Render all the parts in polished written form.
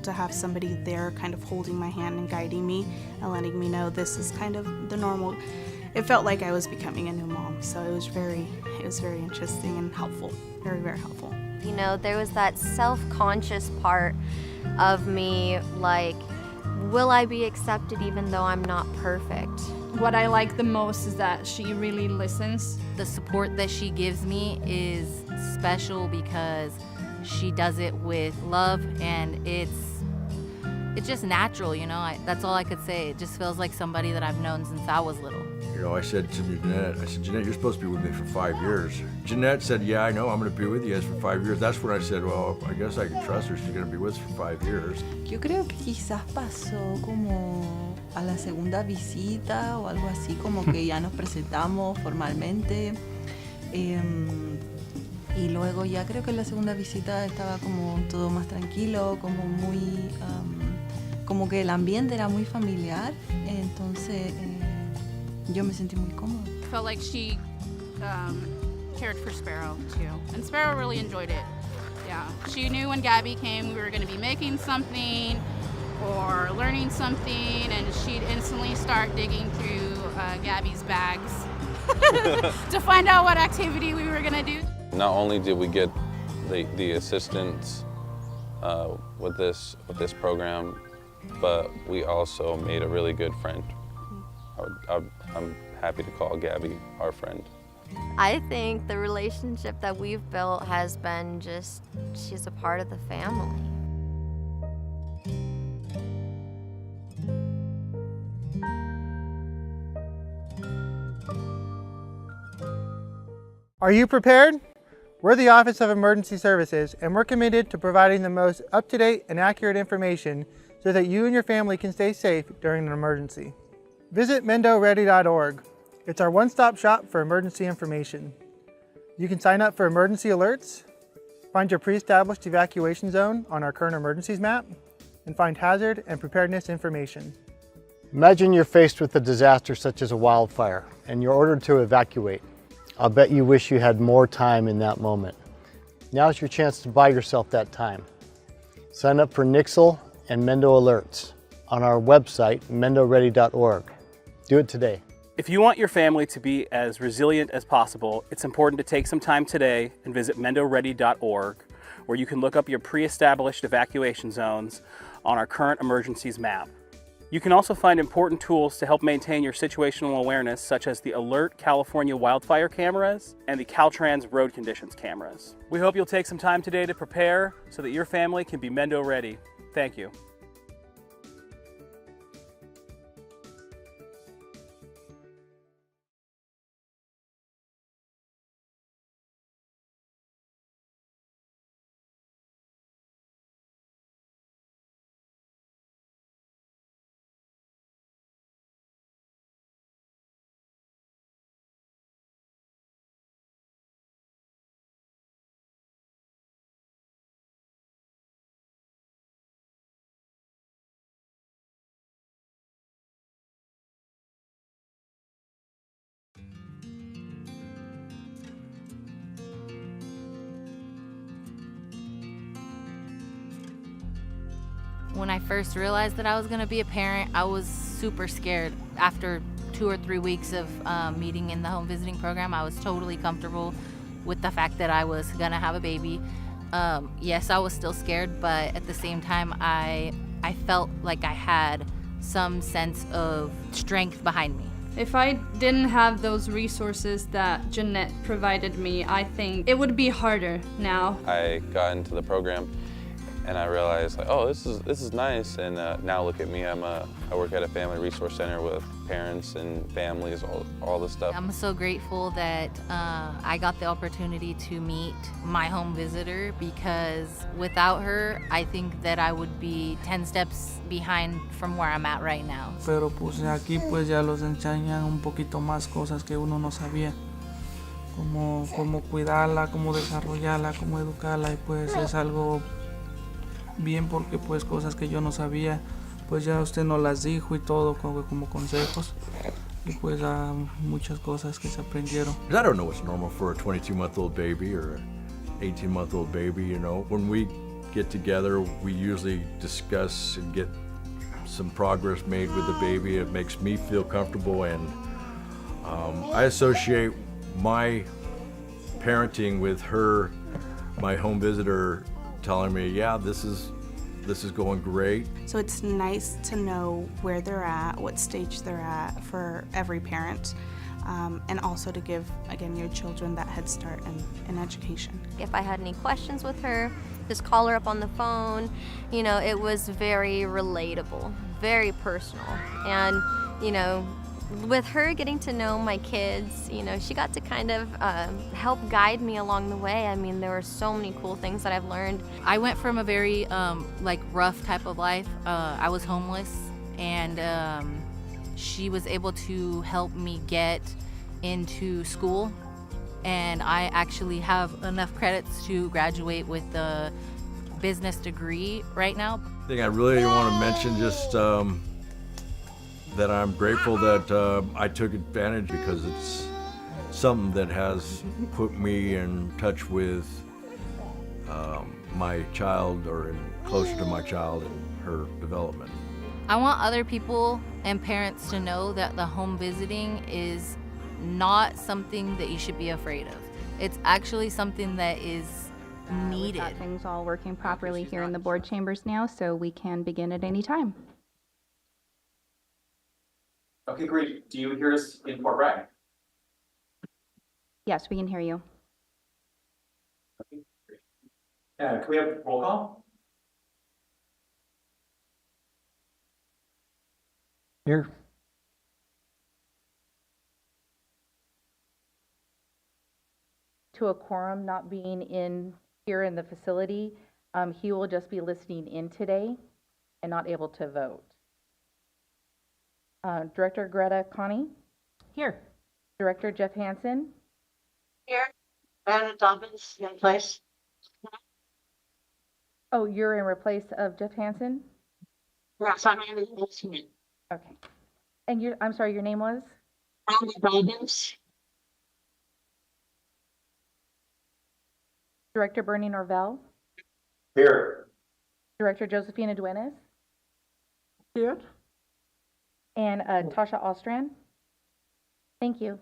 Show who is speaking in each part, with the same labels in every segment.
Speaker 1: to have somebody there kind of holding my hand and guiding me and letting me know this is kind of the normal. It felt like I was becoming a new mom, so it was very interesting and helpful, very, very helpful.
Speaker 2: You know, there was that self-conscious part of me, like, will I be accepted even though I'm not perfect?
Speaker 3: What I like the most is that she really listens.
Speaker 4: The support that she gives me is special because she does it with love, and it's just natural, you know. That's all I could say. It just feels like somebody that I've known since I was little.
Speaker 5: You know, I said to Jeanette, Jeanette, you're supposed to be with me for 5 years. Jeanette said, yeah, I know, I'm going to be with you guys for 5 years. That's when I said, well, I guess I can trust her. She's going to be with us for 5 years.
Speaker 6: Yo creo que quizás pasó como a la segunda visita o algo así, como que ya nos presentamos formalmente. Y luego ya creo que en la segunda visita estaba como todo más tranquilo, como muy, como que el ambiente era muy familiar. Entonces yo me sentí muy cómoda.
Speaker 7: Felt like she cared for Sparrow too, and Sparrow really enjoyed it. Yeah, she knew when Gabby came we were going to be making something or learning something, and she'd instantly start digging through Gabby's bags to find out what activity we were going to do.
Speaker 8: Not only did we get the assistance with this program, but we also made a really good friend. I'm happy to call Gabby our friend.
Speaker 2: I think the relationship that we've built has been just, she's a part of the family.
Speaker 9: Are you prepared? We're the Office of Emergency Services, and we're committed to providing the most up-to-date and accurate information so that you and your family can stay safe during an emergency. Visit MendoReady.org. It's our one-stop shop for emergency information. You can sign up for emergency alerts, find your pre-established evacuation zone on our current emergencies map, and find hazard and preparedness information.
Speaker 10: Imagine you're faced with a disaster such as a wildfire, and you're ordered to evacuate. I'll bet you wish you had more time in that moment. Now's your chance to buy yourself that time. Sign up for Nixle and Mendo Alerts on our website, MendoReady.org. Do it today.
Speaker 11: If you want your family to be as resilient as possible, it's important to take some time today and visit MendoReady.org, where you can look up your pre-established evacuation zones on our current emergencies map. You can also find important tools to help maintain your situational awareness, such as the Alert California wildfire cameras and the Caltrans road conditions cameras. We hope you'll take some time today to prepare so that your family can be Mendo ready. Thank you.
Speaker 4: When I first realized that I was going to be a parent, I was super scared. After 2 or 3 weeks of meeting in the home visiting program, I was totally comfortable with the fact that I was going to have a baby. Yes, I was still scared, but at the same time, I felt like I had some sense of strength behind me.
Speaker 3: If I didn't have those resources that Jeanette provided me, I think it would be harder now.
Speaker 8: I got into the program and I realized, like, oh, this is nice. And now look at me, I work at a family resource center with parents and families, all this stuff.
Speaker 4: I'm so grateful that I got the opportunity to meet my home visitor, because without her, I think that I would be 10 steps behind from where I'm at right now.
Speaker 12: Pero pues aquí pues ya los enseñan un poquito más cosas que uno no sabía, como cómo cuidarla, cómo desarrollarla, cómo educarla, y pues es algo bien, porque pues cosas que yo no sabía, pues ya usted nos las dijo y todo como consejos, y pues muchas cosas que se aprendieron.
Speaker 5: I don't know what's normal for a 22-month-old baby or an 18-month-old baby, you know. When we get together, we usually discuss and get some progress made with the baby. It makes me feel comfortable, and I associate my parenting with her, my home visitor, telling me, yeah, this is going great.
Speaker 1: So it's nice to know where they're at, what stage they're at for every parent, and also to give, again, your children that head start in education.
Speaker 2: If I had any questions with her, just call her up on the phone. You know, it was very relatable, very personal. And, you know, with her getting to know my kids, you know, she got to kind of help guide me along the way. I mean, there were so many cool things that I've learned.
Speaker 4: I went from a very like rough type of life. I was homeless, and she was able to help me get into school, and I actually have enough credits to graduate with the business degree right now.
Speaker 5: I think I really want to mention just that I'm grateful that I took advantage, because it's something that has put me in touch with my child, or closer to my child and her development.
Speaker 4: I want other people and parents to know that the home visiting is not something that you should be afraid of. It's actually something that is needed.
Speaker 13: We've got things all working properly here in the board chambers now, so we can begin at any time.
Speaker 11: Okay, great. Do you hear us in Fort Bragg?
Speaker 13: Yes, we can hear you.
Speaker 11: Okay, great. Can we have roll call?
Speaker 10: Here.
Speaker 14: To a quorum not being in here in the facility, he will just be listening in today and not able to vote. Director Greta Connie? Here. Director Jeff Hansen?
Speaker 15: Here. Brandon Dobbins in place.
Speaker 14: Oh, you're in replace of Jeff Hansen?
Speaker 15: Yes, I'm in listening.
Speaker 14: Okay. And I'm sorry, your name was?
Speaker 15: Brandon Dobbins.
Speaker 14: Director Bernie Norvell?
Speaker 11: Here.
Speaker 14: Director Josephina Duenas?
Speaker 15: Here.
Speaker 14: And Tasha Ostran? Thank you.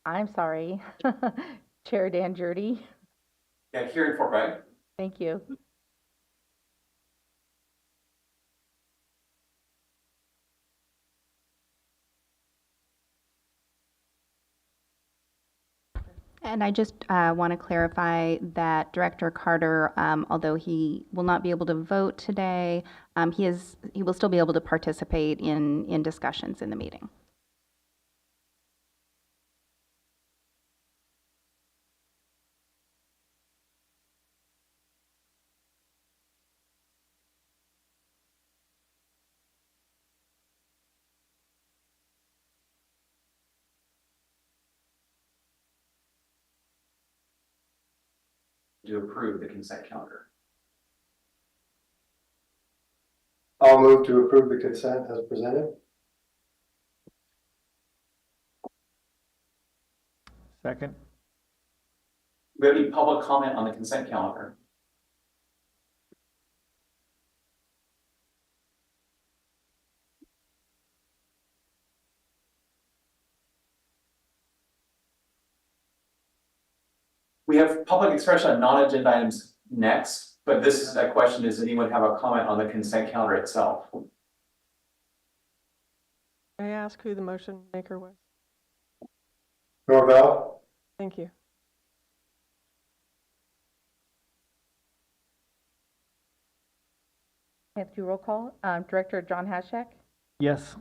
Speaker 14: I'm sorry. Chair Dan Jurdy.
Speaker 11: Yeah, here in Fort Bragg.
Speaker 14: Thank you.
Speaker 13: And I just want to clarify that Director Carter, although he will not be able to vote today, he will still be able to participate in discussions in the meeting.
Speaker 11: To approve the consent calendar.
Speaker 10: I'll move to approve the consent as presented. Second.
Speaker 11: Do we have any public comment on the consent calendar? We have public expression on non-agenda items next, but this is a question, does anyone have a comment on the consent calendar itself?
Speaker 16: May I ask who the motion maker was?
Speaker 10: Norvell.
Speaker 16: Thank you.
Speaker 14: I have to do roll call. Director John Hashek?
Speaker 10: Yes.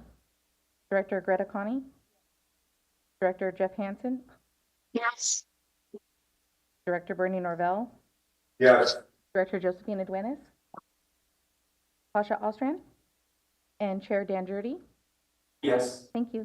Speaker 14: Director Greta Connie? Director Jeff Hansen?
Speaker 15: Yes.
Speaker 14: Director Bernie Norvell?
Speaker 10: Yes.
Speaker 14: Director Josephina Duenas? Tasha Ostran? And Chair Dan Jurdy?
Speaker 11: Yes.
Speaker 14: Thank you.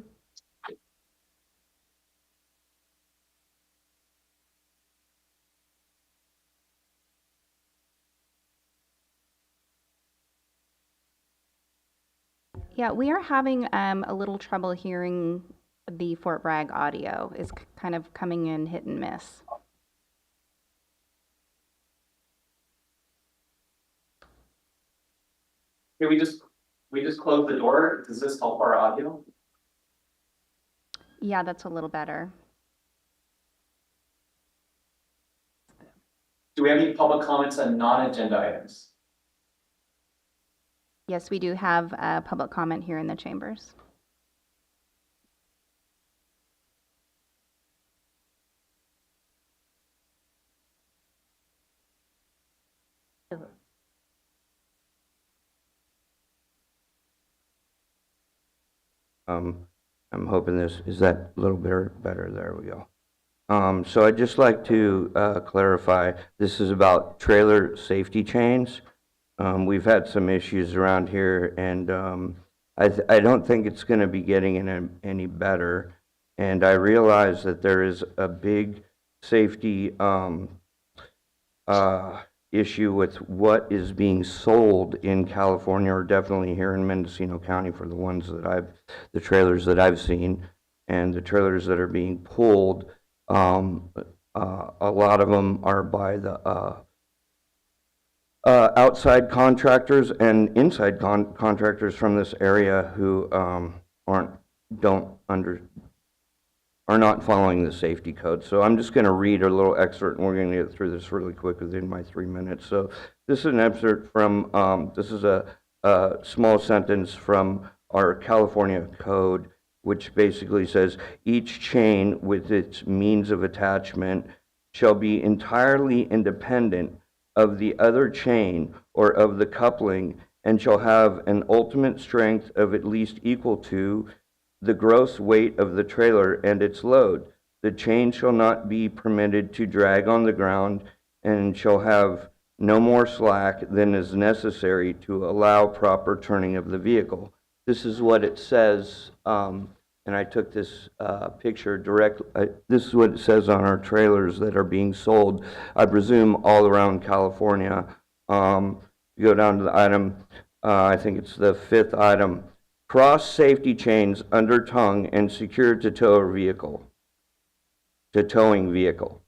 Speaker 13: Yeah, we are having a little trouble hearing the Fort Bragg audio. It's kind of coming in hit and miss.
Speaker 17: Can we just close the door? Does this help our audio?
Speaker 13: Yeah, that's a little better.
Speaker 17: Do we have any public comments on non-agenda items?
Speaker 13: Yes, we do have public comment here in the chambers.
Speaker 18: I'm hoping this is that a little bit better. There we go. So I'd just like to clarify, this is about trailer safety chains. We've had some issues around here, and I don't think it's going to be getting any better. And I realize that there is a big safety issue with what is being sold in California, or definitely here in Mendocino County, for the ones that the trailers that I've seen, and the trailers that are being pulled. A lot of them are by the outside contractors and inside contractors from this area who are not following the safety code. So I'm just going to read a little excerpt, and we're going to get through this really quick within my 3 minutes. So this is an excerpt from, this is a small sentence from our California code, which basically says, each chain with its means of attachment shall be entirely independent of the other chain or of the coupling, and shall have an ultimate strength of at least equal to the gross weight of the trailer and its load. The chain shall not be permitted to drag on the ground, and shall have no more slack than is necessary to allow proper turning of the vehicle. This is what it says, and I took this picture direct. This is what it says on our trailers that are being sold, I presume, all around California. You go down to the item, I think it's the 5th item. Cross safety chains under tongue and secured to towing vehicle.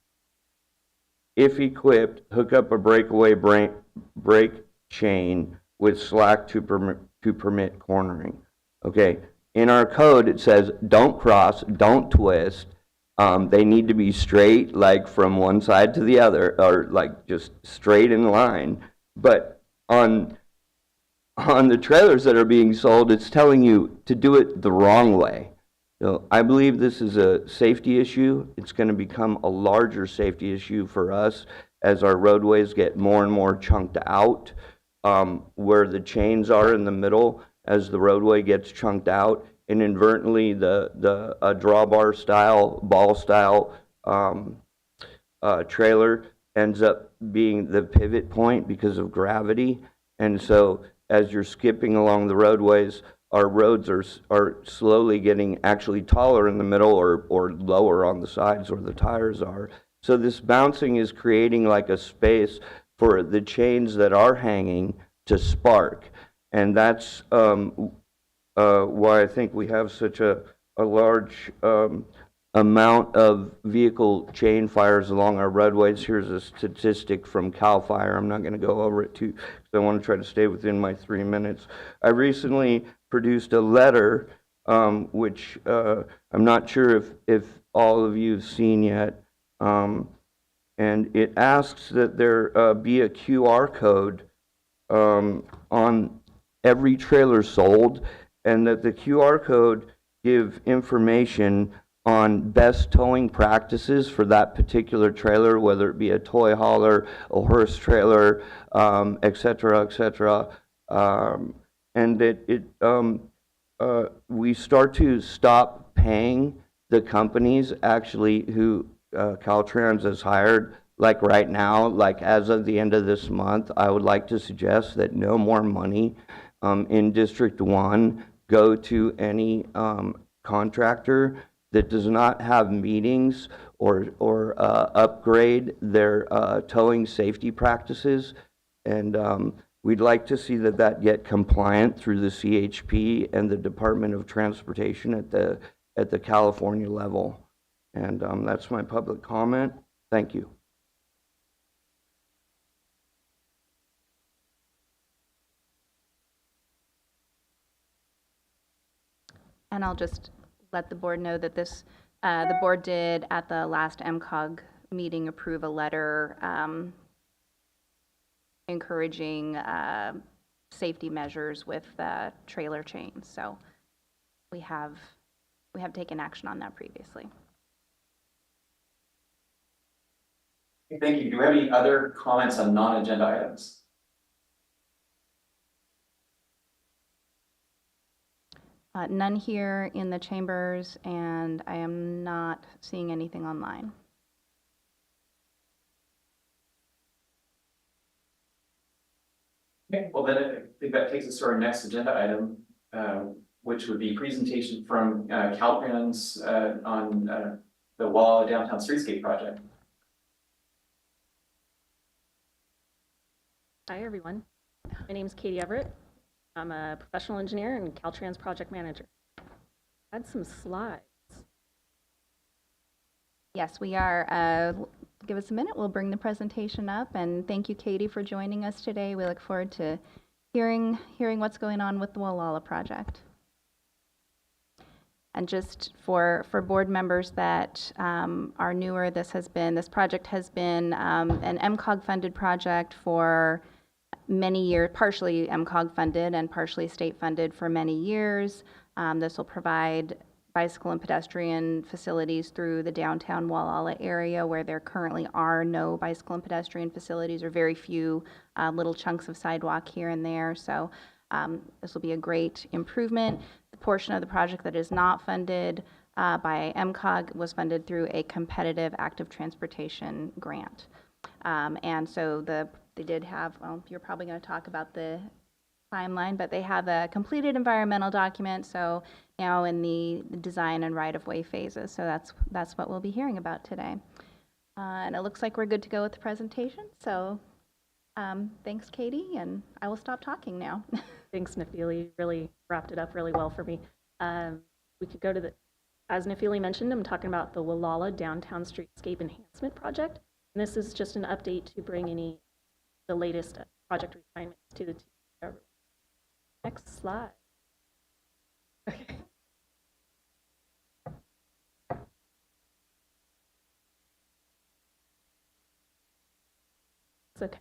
Speaker 18: If equipped, hook up a breakaway brake chain with slack to permit cornering. Okay, in our code it says don't cross, don't twist. They need to be straight, like from one side to the other, or like just straight in line. But on the trailers that are being sold, it's telling you to do it the wrong way. So I believe this is a safety issue. It's going to become a larger safety issue for us as our roadways get more and more chunked out, where the chains are in the middle. As the roadway gets chunked out, inadvertently the drawbar style, ball style trailer ends up being the pivot point because of gravity. And so as you're skipping along the roadways, our roads are slowly getting actually taller in the middle, or lower on the sides where the tires are. So this bouncing is creating like a space for the chains that are hanging to spark. And that's why I think we have such a large amount of vehicle chain fires along our roadways. Here's a statistic from CAL FIRE. I'm not going to go over it too, because I want to try to stay within my 3 minutes. I recently produced a letter, which I'm not sure if all of you have seen yet, and it asks that there be a QR code on every trailer sold, and that the QR code give information on best towing practices for that particular trailer, whether it be a toy hauler, a horse trailer, et cetera, et cetera. And that we start to stop paying the companies actually who Caltrans has hired. Like right now, like as of the end of this month, I would like to suggest that no more money in District 1 go to any contractor that does not have meetings or upgrade their towing safety practices. And We'd like to see that get compliant through the CHP and the Department of Transportation at the California level. And that's my public comment. Thank you.
Speaker 13: And I'll just let the board know that this, the board did at the last MCOG meeting approve a letter encouraging safety measures with trailer chains. So we have taken action on that previously.
Speaker 17: Thank you. Do we have any other comments on non-agenda items?
Speaker 13: None here in the chambers, and I am not seeing anything online.
Speaker 17: Okay, well then I think that takes us to our next agenda item, which would be presentation from Caltrans on the Gualala Downtown Streetscape project.
Speaker 19: Hi everyone, my name is Katie Everett. I'm a professional engineer and Caltrans project manager. I had some slides.
Speaker 13: Yes, we are. Give us a minute. We'll bring the presentation up. And thank you, Katie, for joining us today. We look forward to hearing what's going on with the Gualala project. And just for board members that are newer, this project has been an MCOG funded project for many years, partially MCOG funded and partially state funded for many years. This will provide bicycle and pedestrian facilities through the downtown Gualala area where there currently are no bicycle and pedestrian facilities or very few little chunks of sidewalk here and there. So this will be a great improvement. The portion of the project that is not funded by MCOG was funded through a competitive active transportation grant. And so they did have, well, you're probably going to talk about the timeline, but they have a completed environmental document, so now in the design and right-of-way phases. So that's what we'll be hearing about today. And it looks like we're good to go with the presentation. So thanks, Katie, and I will stop talking now.
Speaker 19: Thanks, Nafili. Really wrapped it up really well for me. We could go to as Nafili mentioned, I'm talking about the Gualala Downtown Streetscape Enhancement Project. And this is just an update to bring the latest project refinements to the team. Next slide. Okay. It's okay.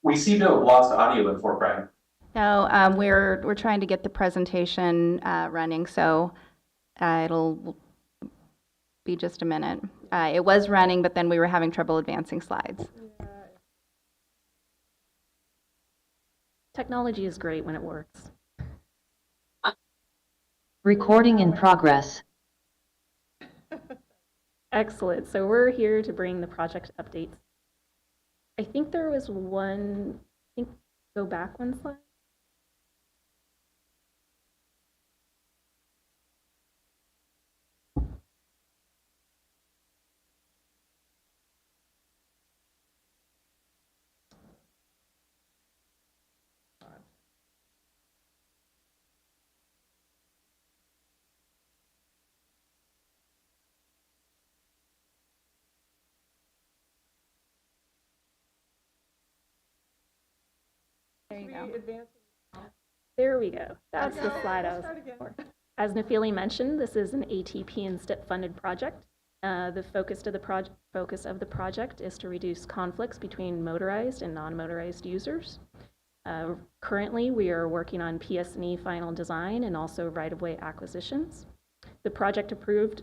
Speaker 17: We seem to have lost audio in Fort Bragg.
Speaker 13: No, we're trying to get the presentation running, so it'll be just a minute. It was running, but then we were having trouble advancing slides.
Speaker 19: Technology is great when it works.
Speaker 20: Recording in progress.
Speaker 19: Excellent. So we're here to bring the project updates. I think there was one, go back one slide.
Speaker 13: you go.
Speaker 19: There we go. That's the slide I was looking for. As Nafili mentioned, this is an ATP and STIP funded project. The focus of the project is to reduce conflicts between motorized and non-motorized users. Currently, we are working on PS&E final design and also right-of-way acquisitions. The project approved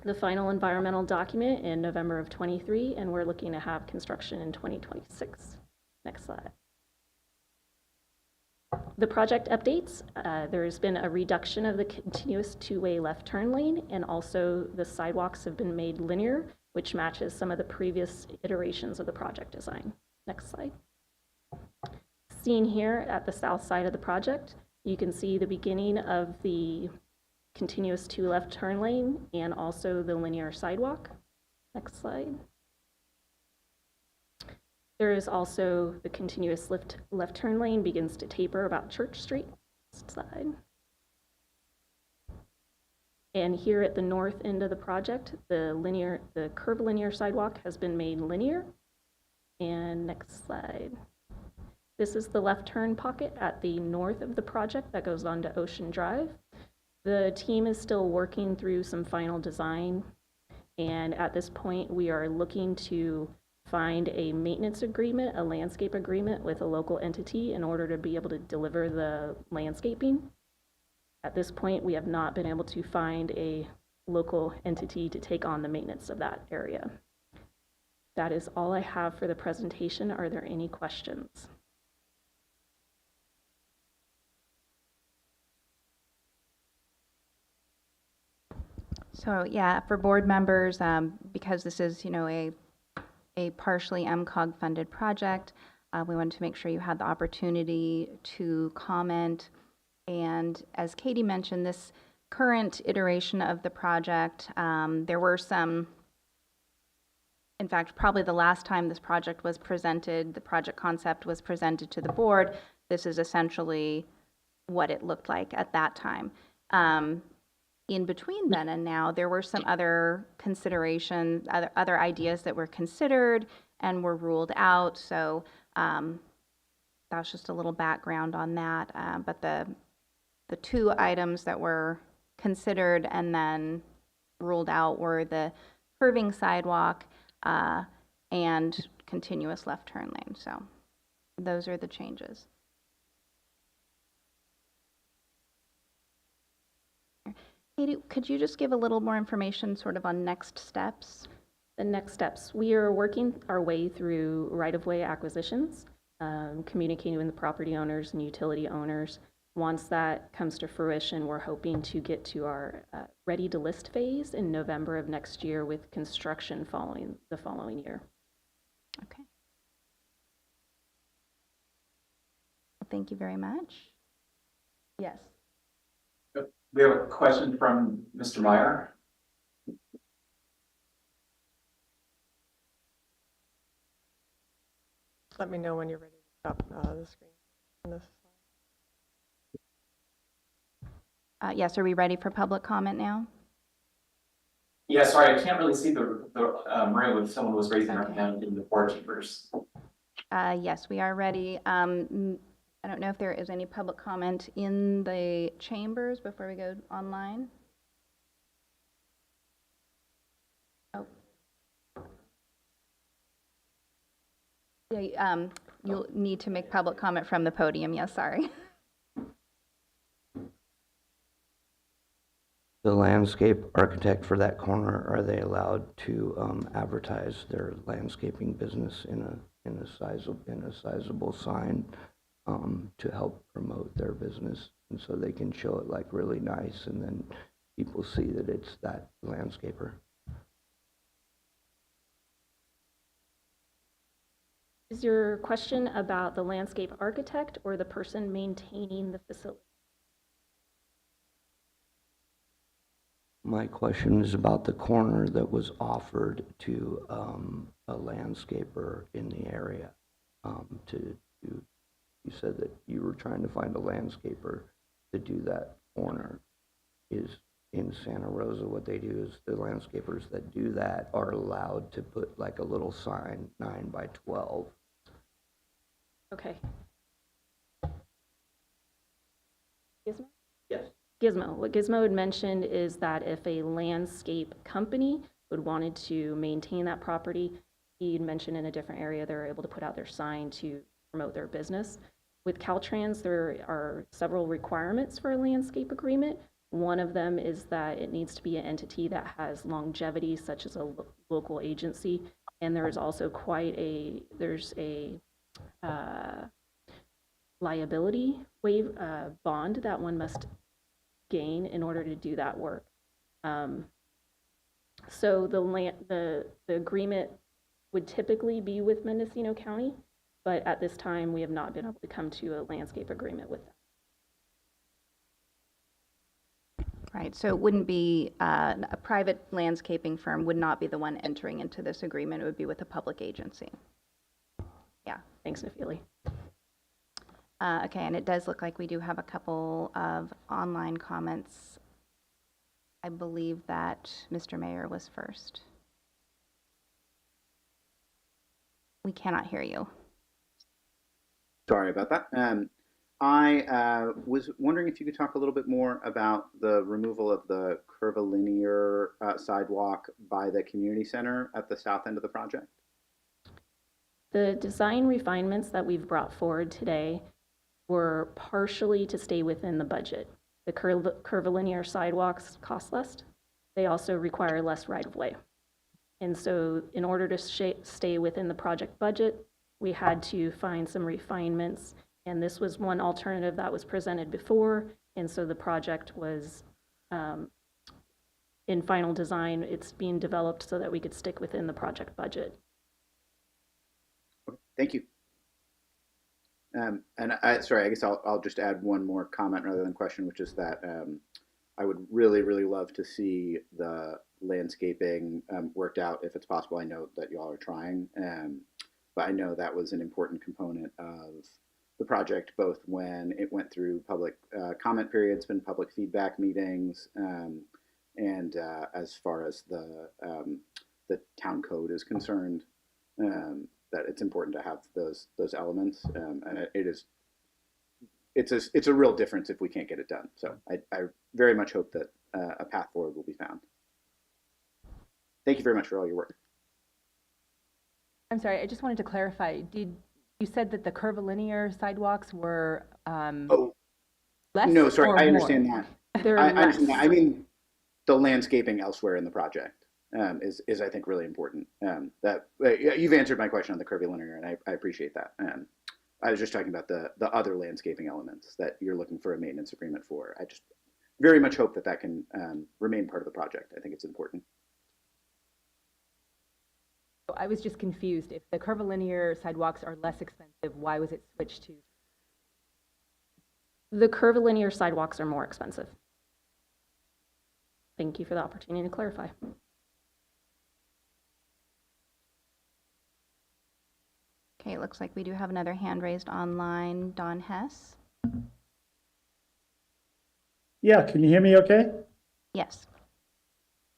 Speaker 19: the final environmental document in November of 23, and we're looking to have construction in 2026. Next slide. The project updates, there's been a reduction of the continuous two-way left turn lane, and also the sidewalks have been made linear, which matches some of the previous iterations of the project design. Next slide. Seen here at the south side of the project, you can see the beginning of the continuous two left turn lane and also the linear sidewalk. Next slide. There is also the continuous left turn lane begins to taper about Church Street. Next slide. And here at the north end of the project, the curvilinear sidewalk has been made linear. And next slide. This is the left turn pocket at the north of the project that goes on to Ocean Drive. The team is still working through some final design, and at this point we are looking to find a maintenance agreement, a landscape agreement with a local entity in order to be able to deliver the landscaping. At this point, we have not been able to find a local entity to take on the maintenance of that area. That is all I have for the presentation. Are there any questions?
Speaker 13: So yeah, for board members, because this is, a partially MCOG funded project, we wanted to make sure you had the opportunity to comment. And as Katie mentioned, this current iteration of the project, there were some, in fact, probably the last time this project was presented, the project concept was presented to the board, this is essentially what it looked like at that time. In between then and now, there were some other considerations, other ideas that were considered and were ruled out. So that's just a little background on that. But the two items that were considered and then ruled out were the curving sidewalk and continuous left turn lane. So those are the changes. Katie, could you just give a little more information sort of on next steps?
Speaker 19: The next steps, we are working our way through right-of-way acquisitions, communicating with the property owners and utility owners. Once that comes to fruition, we're hoping to get to our ready to list phase in November of next year with construction following the following year.
Speaker 13: Okay. Well, thank you very much. Yes.
Speaker 17: We have a question from Mr. Meyer.
Speaker 16: Let me know when you're ready to stop the screen on this slide.
Speaker 13: Yes, are we ready for public comment now?
Speaker 17: Yeah, sorry, I can't really see the room if someone was raising their hand in the board chambers.
Speaker 13: Yes, we are ready. I don't know if there is any public comment in the chambers before we go online. Oh. Yeah, you'll need to make public comment from the podium. Yes, sorry.
Speaker 18: The landscape architect for that corner, are they allowed to advertise their landscaping business in a sizable sign to help promote their business, and so they can show it like really nice, and then people see that it's that landscaper?
Speaker 19: Is your question about the landscape architect or the person maintaining the facility?
Speaker 18: My question is about the corner that was offered to a landscaper in the area. You said that you were trying to find a landscaper to do that corner. Is in Santa Rosa, what they do is the landscapers that do that are allowed to put like a little sign, 9 by 12.
Speaker 19: Okay. Gizmo. What Gizmo had mentioned is that if a landscape company would wanted to maintain that property, he'd mentioned in a different area they were able to put out their sign to promote their business. With Caltrans, there are several requirements for a landscape agreement. One of them is that it needs to be an entity that has longevity, such as a local agency. And there is also there's a liability bond that one must gain in order to do that work. So the agreement would typically be with Mendocino County, but at this time we have not been able to come to a landscape agreement with them.
Speaker 13: Right, so it wouldn't be, a private landscaping firm would not be the one entering into this agreement. It would be with a public agency. Yeah.
Speaker 19: Thanks, Nafili.
Speaker 13: Okay, and it does look like we do have a couple of online comments. I believe that Mr. Mayor was first. We cannot hear you.
Speaker 21: Sorry about that. I was wondering if you could talk a little bit more about the removal of the curvilinear sidewalk by the community center at the south end of the project.
Speaker 19: The design refinements that we've brought forward today were partially to stay within the budget. The curvilinear sidewalks cost less. They also require less right-of-way. And so in order to stay within the project budget, we had to find some refinements. And this was one alternative that was presented before. And so the project was in final design. It's being developed so that we could stick within the project budget.
Speaker 21: Okay, thank you. Sorry, I guess I'll just add one more comment rather than question, which is that I would really, really love to see the landscaping worked out if it's possible. I know that y'all are trying, but I know that was an important component of the project, both when it went through public comment periods and public feedback meetings, and as far as the town code is concerned. That it's important to have those elements, and it's a real difference if we can't get it done. So I very much hope that a path forward will be found. Thank you very much for all your work.
Speaker 22: I'm sorry, I just wanted to clarify. You said that the curvilinear sidewalks were less?
Speaker 21: No, sorry,
Speaker 22: or
Speaker 21: I
Speaker 22: more?
Speaker 21: understand that. I understand that. I mean the landscaping elsewhere in the project. Is I think really important. That you've answered my question on the curvilinear, and I appreciate that. I was just talking about the other landscaping elements that you're looking for a maintenance agreement for. I just very much hope that can remain part of the project. I think it's important.
Speaker 22: I was just confused. If the curvilinear sidewalks are less expensive, why was it switched to?
Speaker 19: The curvilinear sidewalks are more expensive. Thank you for the opportunity to clarify.
Speaker 13: Okay, it looks like we do have another hand raised online. Don Hess?
Speaker 23: Yeah, can you hear me okay?
Speaker 13: Yes.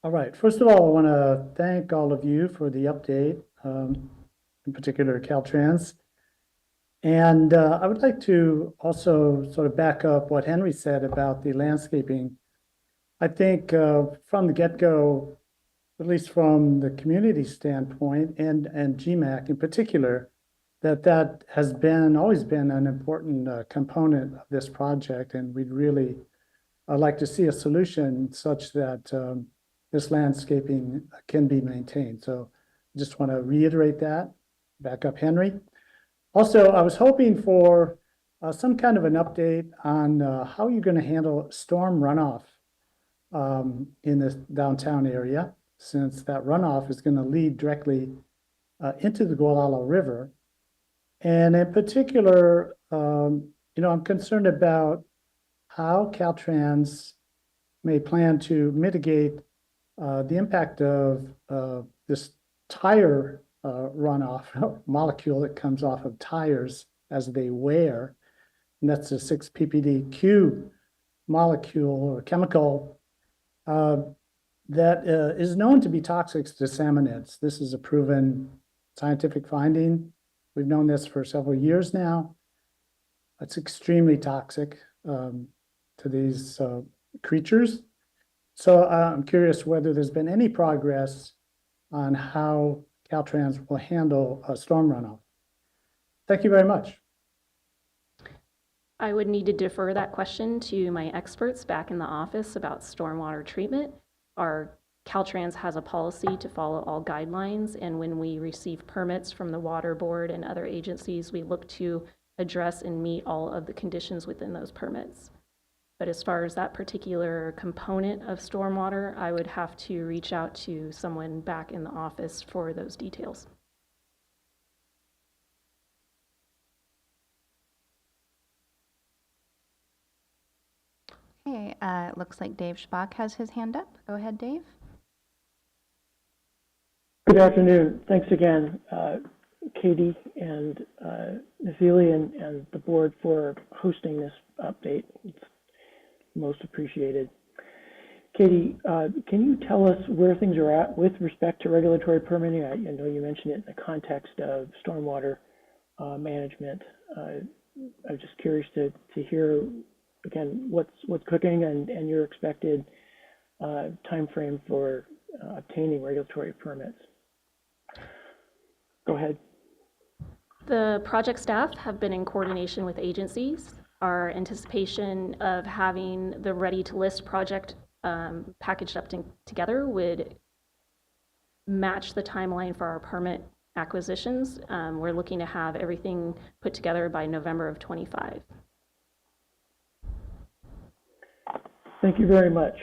Speaker 23: All right. First of all, I want to thank all of you for the update, in particular Caltrans. And I would like to also sort of back up what Henry said about the landscaping. I think from the get-go, at least from the community standpoint and GMAC in particular, that has always been an important component of this project, and we'd really like to see a solution such that this landscaping can be maintained. So I just want to reiterate that, back up Henry. Also, I was hoping for some kind of an update on how you're going to handle storm runoff in this downtown area, since that runoff is going to lead directly into the Gualala River. And in particular, I'm concerned about how Caltrans may plan to mitigate the impact of this tire runoff molecule that comes off of tires as they wear. And that's a 6-ppdq molecule or chemical that is known to be toxic to salmonids. This is a proven scientific finding. We've known this for several years now. It's extremely toxic to these creatures. So I'm curious whether there's been any progress on how Caltrans will handle a storm runoff. Thank you very much.
Speaker 19: I would need to defer that question to my experts back in the office about stormwater treatment. Our Caltrans has a policy to follow all guidelines, and when we receive permits from the Water Board and other agencies, we look to address and meet all of the conditions within those permits. But as far as that particular component of stormwater, I would have to reach out to someone back in the office for those details.
Speaker 13: Okay, it looks like Dave Schbach has his hand up. Go ahead, Dave.
Speaker 6: Good afternoon. Thanks again, Katie and Nazili and the board for hosting this update. It's most appreciated. Katie, can you tell us where things are at with respect to regulatory permitting? I know you mentioned it in the context of stormwater management. I'm just curious to hear, again, what's cooking and your expected time frame for obtaining regulatory permits. Go ahead.
Speaker 19: The project staff have been in coordination with agencies. Our anticipation of having the ready-to-list project packaged up together would match the timeline for our permit acquisitions. We're looking to have everything put together by November of 25.
Speaker 6: Thank you very much.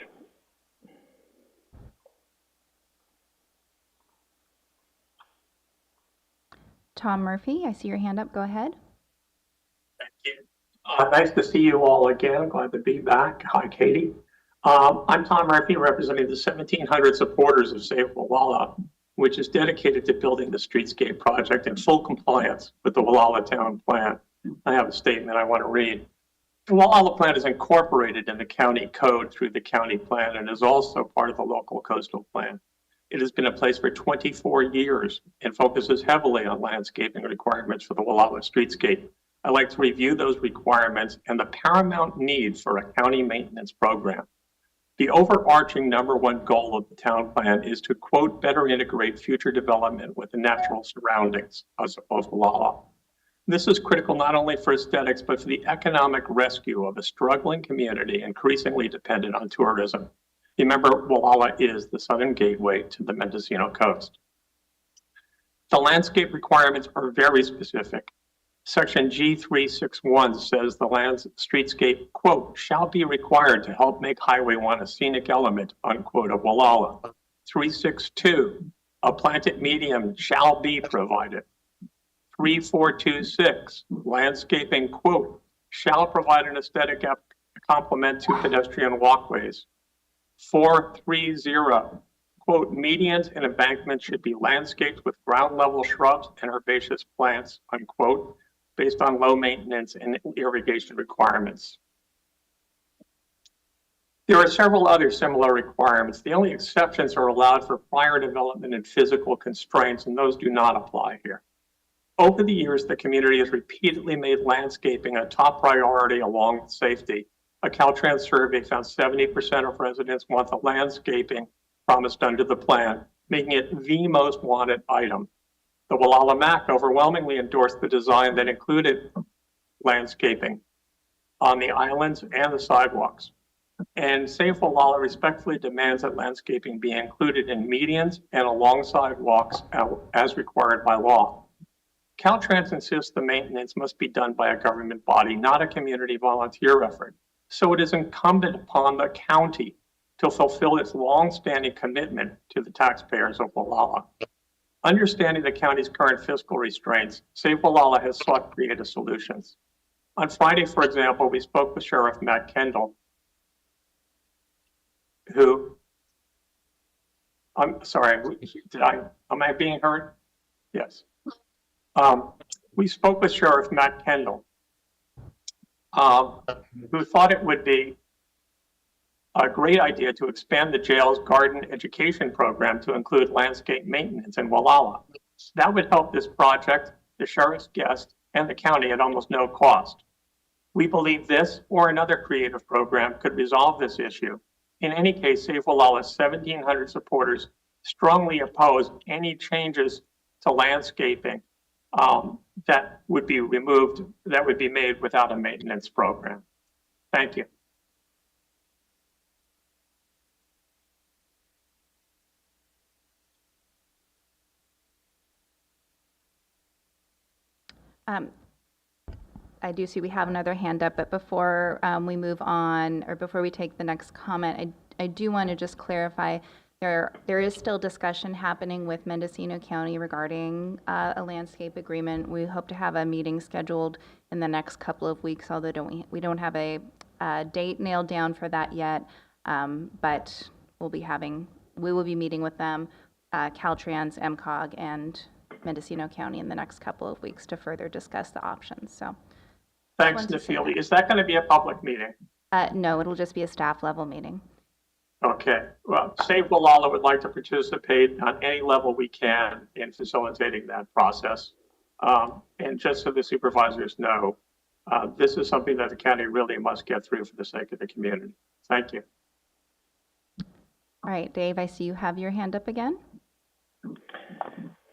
Speaker 13: Tom Murphy, I see your hand up. Go ahead.
Speaker 7: Thank you. Nice to see you all again. Glad to be back. Hi, Katie. I'm Tom Murphy, representing the 1,700 supporters of Save Gualala, which is dedicated to building the Streetscape project in full compliance with the Gualala Town Plan. I have a statement I want to read. The Gualala Plan is incorporated in the county code through the county plan and is also part of the local coastal plan. It has been in place for 24 years and focuses heavily on landscaping requirements for the Gualala streetscape. I'd like to review those requirements and the paramount need for a county maintenance program. The overarching #1 goal of the town plan is to, quote, better integrate future development with the natural surroundings of Gualala. This is critical not only for aesthetics, but for the economic rescue of a struggling community increasingly dependent on tourism. Remember, Gualala is the southern gateway to the Mendocino coast. The landscape requirements are very specific. Section G361 says the streetscape, quote, shall be required to help make Highway 1 a scenic element, unquote, of Gualala. 362, a planted medium shall be provided. 3426, landscaping, quote, shall provide an aesthetic complement to pedestrian walkways. 430, quote, medians and embankments should be landscaped with ground level shrubs and herbaceous plants, unquote, based on low maintenance and irrigation requirements. There are several other similar requirements. The only exceptions are allowed for prior development and physical constraints, and those do not apply here. Over the years, the community has repeatedly made landscaping a top priority along with safety. A Caltrans survey found 70% of residents want the landscaping promised under the plan, making it the most wanted item. The Gualala MAC overwhelmingly endorsed the design that included landscaping on the islands and the sidewalks. And Save Gualala respectfully demands that landscaping be included in medians and along sidewalks as required by law. Caltrans insists the maintenance must be done by a government body, not a community volunteer effort. So it is incumbent upon the county to fulfill its long-standing commitment to the taxpayers of Gualala. Understanding the county's current fiscal restraints, Save Gualala has sought creative solutions. On Friday, for example, we spoke with Sheriff Matt Kendall, who, I'm sorry, am I being heard? Yes. We spoke with Sheriff Matt Kendall, who thought it would be a great idea to expand the jail's garden education program to include landscape maintenance in Gualala. That would help this project, the sheriff's guest, and the county at almost no cost. We believe this or another creative program could resolve this issue. In any case, Save Gualala's 1,700 supporters strongly oppose any changes to landscaping that would be removed, that would be made without a maintenance program. Thank you.
Speaker 13: I do see we have another hand up, but before we move on, or before we take the next comment, I do want to just clarify, there is still discussion happening with Mendocino County regarding a landscape agreement. We hope to have a meeting scheduled in the next couple of weeks, although we don't have a date nailed down for that yet, but we will be meeting with them, Caltrans, MCOG, and Mendocino County in the next couple of weeks to further discuss the options. So,
Speaker 7: thanks, Nafili. Is that going to be a public meeting?
Speaker 13: No, it'll just be a staff level meeting.
Speaker 7: Okay. Well, Save Gualala would like to participate on any level we can in facilitating that process. And just so the supervisors know, this is something that the county really must get through for the sake of the community. Thank you.
Speaker 13: All right, Dave, I see you have your hand up again.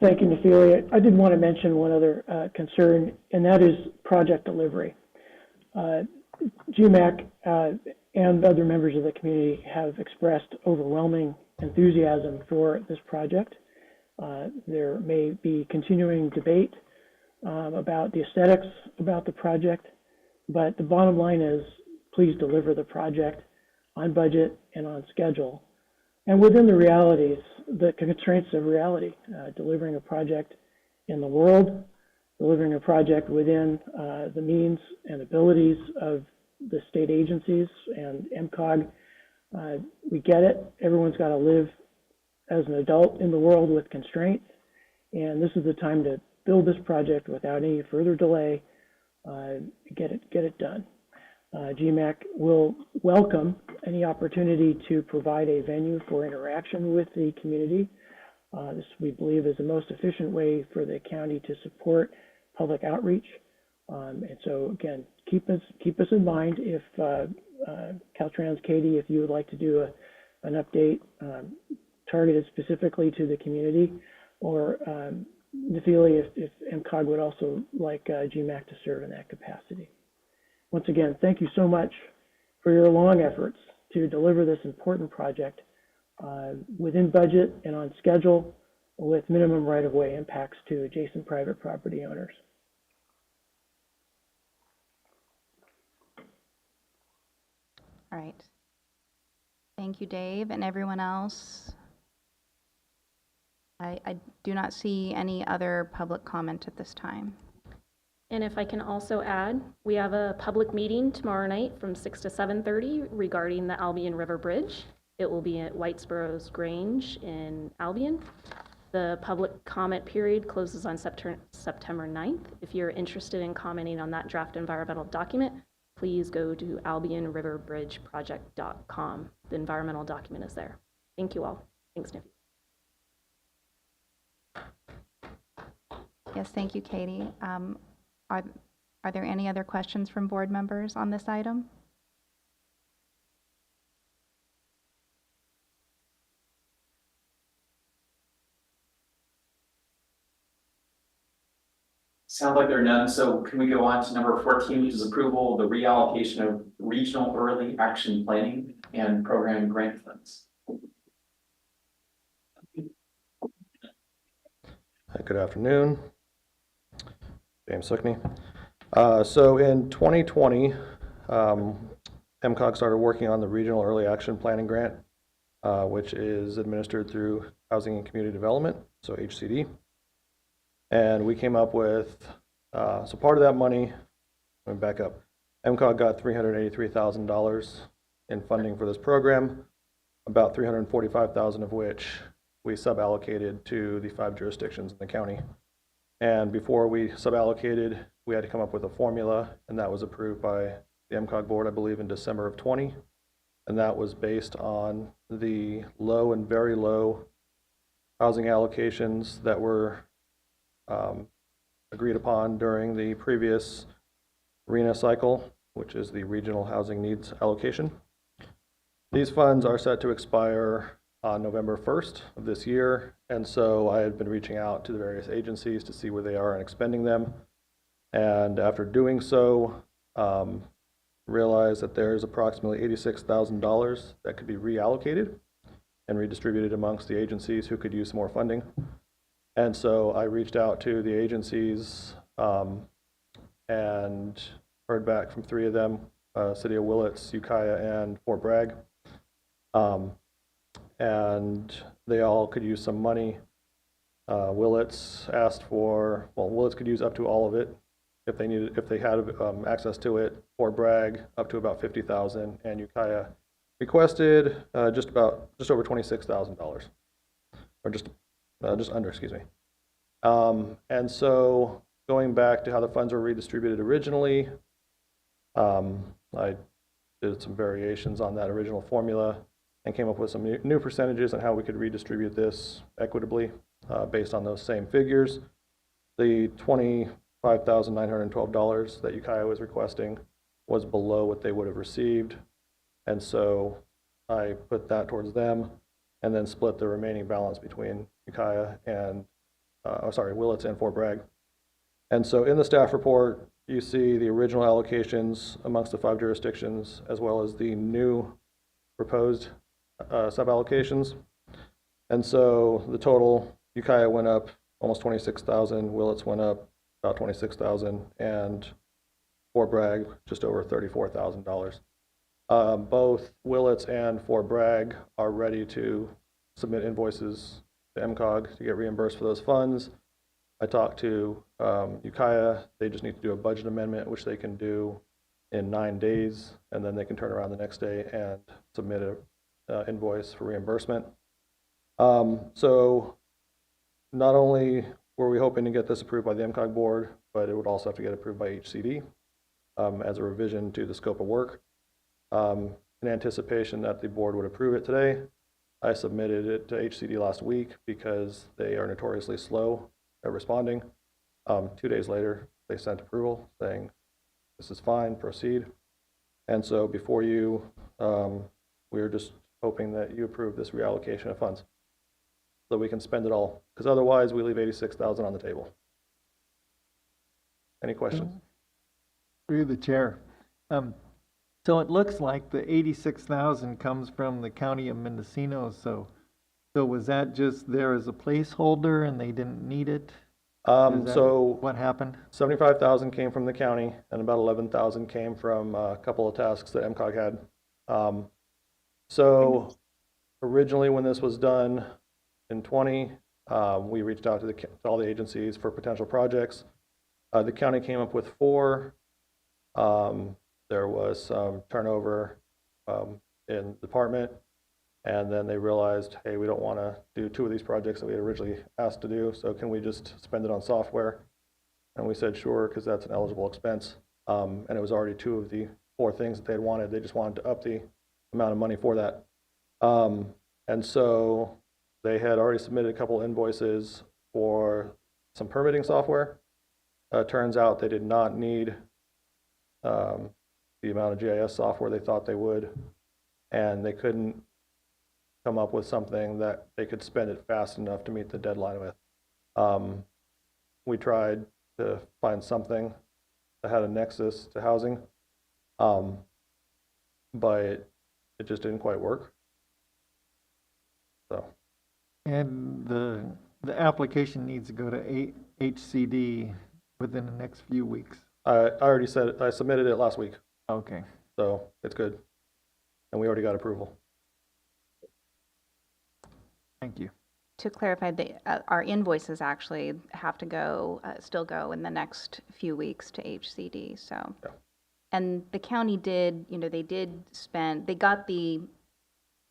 Speaker 6: Thank you, Nafili. I did want to mention one other concern, and that is project delivery. GMAC and other members of the community have expressed overwhelming enthusiasm for this project. There may be continuing debate about the aesthetics about the project, but the bottom line is please deliver the project on budget and on schedule. And within the realities, the constraints of reality, delivering a project in the world, delivering a project within the means and abilities of the state agencies and MCOG. We get it. Everyone's got to live as an adult in the world with constraints. And this is the time to build this project without any further delay, get it done. GMAC will welcome any opportunity to provide a venue for interaction with the community. This, we believe, is the most efficient way for the county to support public outreach. And so, again, keep us in mind if Caltrans, Katie, if you would like to do an update targeted specifically to the community, or Nafili, if MCOG would also like GMAC to serve in that capacity. Once again, thank you so much for your long efforts to deliver this important project within budget and on schedule with minimum right-of-way impacts to adjacent private property owners.
Speaker 13: All right. Thank you, Dave, and everyone else. I do not see any other public comment at this time.
Speaker 19: And if I can also add, we have a public meeting tomorrow night from 6 to 7:30 regarding the Albion River Bridge. It will be at Whitesboro's Grange in Albion. The public comment period closes on September 9th. If you're interested in commenting on that draft environmental document, please go to albionriverbridgeproject.com. The environmental document is there. Thank you all. Thanks, Niffy.
Speaker 13: Yes, thank you, Katie. Are there any other questions from board members on this item?
Speaker 17: Sounds like there are none, so can we go on to number 14, which is approval of the reallocation of regional early action planning and program grant funds.
Speaker 3: Good afternoon. James Sookney. So in 2020, MCOG started working on the Regional Early Action Planning Grant, which is administered through Housing and Community Development, so HCD. And we came up with, so part of that money, let me back up, MCOG got $383,000 in funding for this program, about $345,000 of which we suballocated to the 5 jurisdictions in the county. And before we suballocated, we had to come up with a formula, and that was approved by the MCOG board, I believe, in December of 20. And that was based on the low and very low housing allocations that were agreed upon during the previous RENA cycle. which is the Regional Housing Needs Allocation. These funds are set to expire on November 1st of this year, and so I had been reaching out to the various agencies to see where they are in expending them. And after doing so, realized that there's approximately $86,000 that could be reallocated and redistributed amongst the agencies who could use some more funding. And so I reached out to the agencies and heard back from 3 of them, City of Willits, Ukiah, and Fort Bragg. And they all could use some money. Willits asked for, well, Willits could use up to all of it if they needed, if they had access to it. Fort Bragg up to about $50,000, and Ukiah requested just over $26,000, or just under, excuse me. And so going back to how the funds were redistributed originally, I did some variations on that original formula and came up with some new percentages on how we could redistribute this equitably based on those same figures. The $25,912 that Ukiah was requesting was below what they would have received, and so I put that towards them and then split the remaining balance between Ukiah and Willits and Fort Bragg. And so in the staff report, you see the original allocations amongst the 5 jurisdictions, as well as the new proposed sub-allocations. And so the total, Ukiah went up almost $26,000, Willits went up about $26,000, and Fort Bragg just over $34,000. Both Willits and Fort Bragg are ready to submit invoices to MCOG to get reimbursed for those funds. I talked to Ukiah. They just need to do a budget amendment, which they can do in 9 days, and then they can turn around the next day and submit an invoice for reimbursement. So not only were we hoping to get this approved by the MCOG board, but it would also have to get approved by HCD as a revision to the scope of work. In anticipation that the board would approve it today, I submitted it to HCD last week because they are notoriously slow at responding. 2 days later, they sent approval saying, this is fine, proceed. And so before you, we were just hoping that you approve this reallocation of funds so we can spend it all, because otherwise we leave $86,000 on the table. Any questions?
Speaker 8: Through the chair. So it looks like the $86,000 comes from the county of Mendocino. So was that just there as a placeholder and they didn't need it?
Speaker 3: So
Speaker 8: what happened?
Speaker 3: $75,000 came from the county, and about $11,000 came from a couple of tasks that MCOG had. So originally, when this was done in 20, we reached out to all the agencies for potential projects. The county came up with 4. There was some turnover in the department, and then they realized, hey, we don't want to do 2 of these projects that we had originally asked to do, so can we just spend it on software? And we said sure, because that's an eligible expense. And it was already 2 of the 4 things that they had wanted. They just wanted to up the amount of money for that. And so they had already submitted a couple invoices for some permitting software. Turns out they did not need the amount of GIS software they thought they would, and they couldn't come up with something that they could spend it fast enough to meet the deadline with. We tried to find something that had a nexus to housing, but it just didn't quite work. So.
Speaker 8: And the application needs to go to HCD within the next few weeks.
Speaker 3: I already said I submitted it last week.
Speaker 8: Okay.
Speaker 3: So it's good. And we already got approval.
Speaker 8: Thank you.
Speaker 13: To clarify, our invoices actually have to go, still go in the next few weeks to HCD. So,
Speaker 3: yeah.
Speaker 13: And the county did, they got the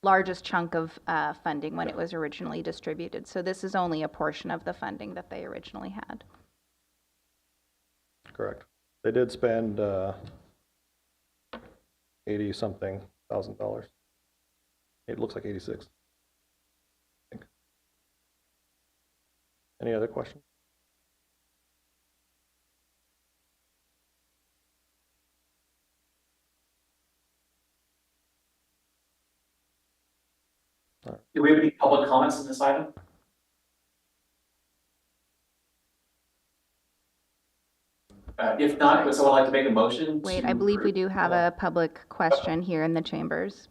Speaker 13: largest chunk of funding when it was originally distributed. So this is only a portion of the funding that they originally had.
Speaker 3: Correct. They did spend $80-something thousand. It looks like 86. I think. Any other questions?
Speaker 17: Do we have any public comments on this item? If not, would someone like to make a motion?
Speaker 13: Wait,
Speaker 17: to
Speaker 13: I believe we
Speaker 17: approve?
Speaker 13: do have a public question here in the chambers.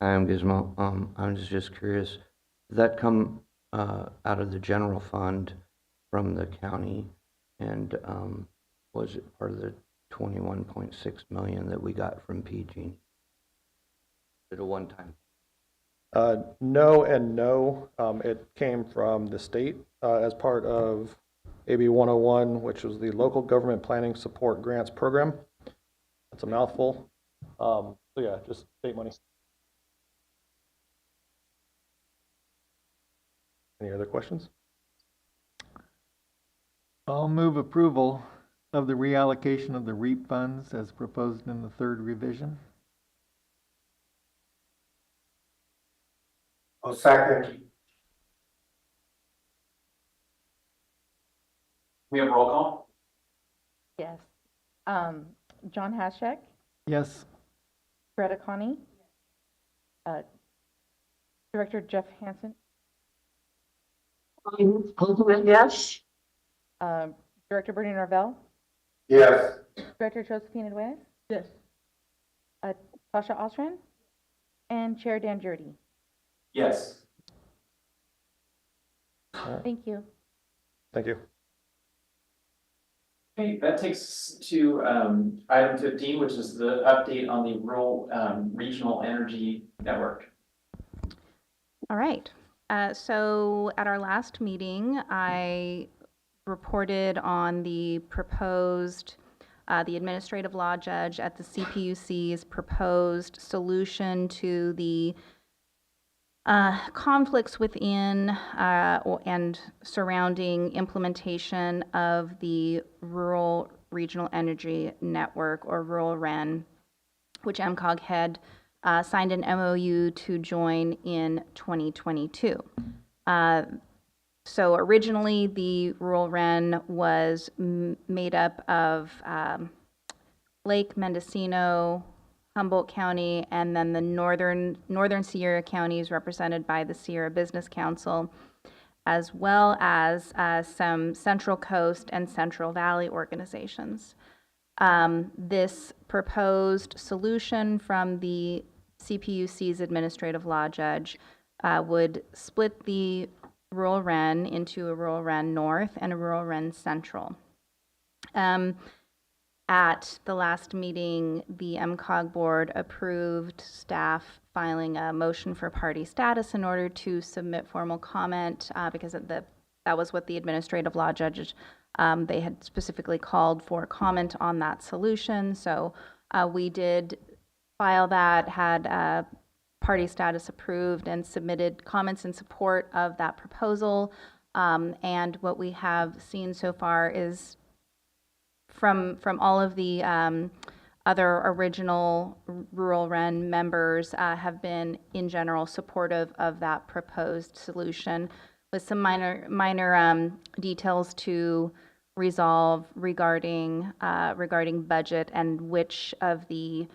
Speaker 18: I'm Gizmo. I'm just curious, does that come out of the general fund from the county? And was it part of the 21.6 million that we got from PG? Is it a one-time?
Speaker 3: No and no. It came from the state as part of AB 101, which was the Local Government Planning Support Grants Program. That's a mouthful. So yeah, just state money. Any other questions?
Speaker 8: I'll move approval of the reallocation of the REAP funds as proposed in the third revision.
Speaker 1: I'll second.
Speaker 17: We have roll call?
Speaker 22: Yes. John Haschek,
Speaker 8: Yes.
Speaker 22: Greta Connie, Director Jeff Hansen,
Speaker 15: Yes.
Speaker 22: Director Bernie Norvell,
Speaker 1: Yes.
Speaker 22: Director Josephine Nuez. Yes. Tasha Osran, and Chair Dan Jurdy.
Speaker 17: Yes.
Speaker 22: Thank you.
Speaker 3: Thank you.
Speaker 17: Okay, that takes us to item 15, which is the update on the rural regional energy network.
Speaker 13: All right. So at our last meeting, I reported on the proposed, the administrative law judge at the CPUC's proposed solution to the conflicts within and surrounding implementation of the Rural Regional Energy Network, or RuralREN, which MCOG had signed an MOU to join in 2022. So originally, the RuralREN was made up of Lake, Mendocino, Humboldt County, and then the northern Sierra counties represented by the Sierra Business Council, as well as some Central Coast and Central Valley organizations. This proposed solution from the CPUC's administrative law judge would split the RuralREN into a RuralREN-North and a RuralREN Central. At the last meeting, the MCOG board approved staff filing a motion for party status in order to submit formal comment because that was what the administrative law judge, they had specifically called for comment on that solution. So we did file that, had party status approved, and submitted comments in support of that proposal. And what we have seen so far is from all of the other original RuralREN members have been in general supportive of that proposed solution, with some minor details to resolve regarding budget and which of the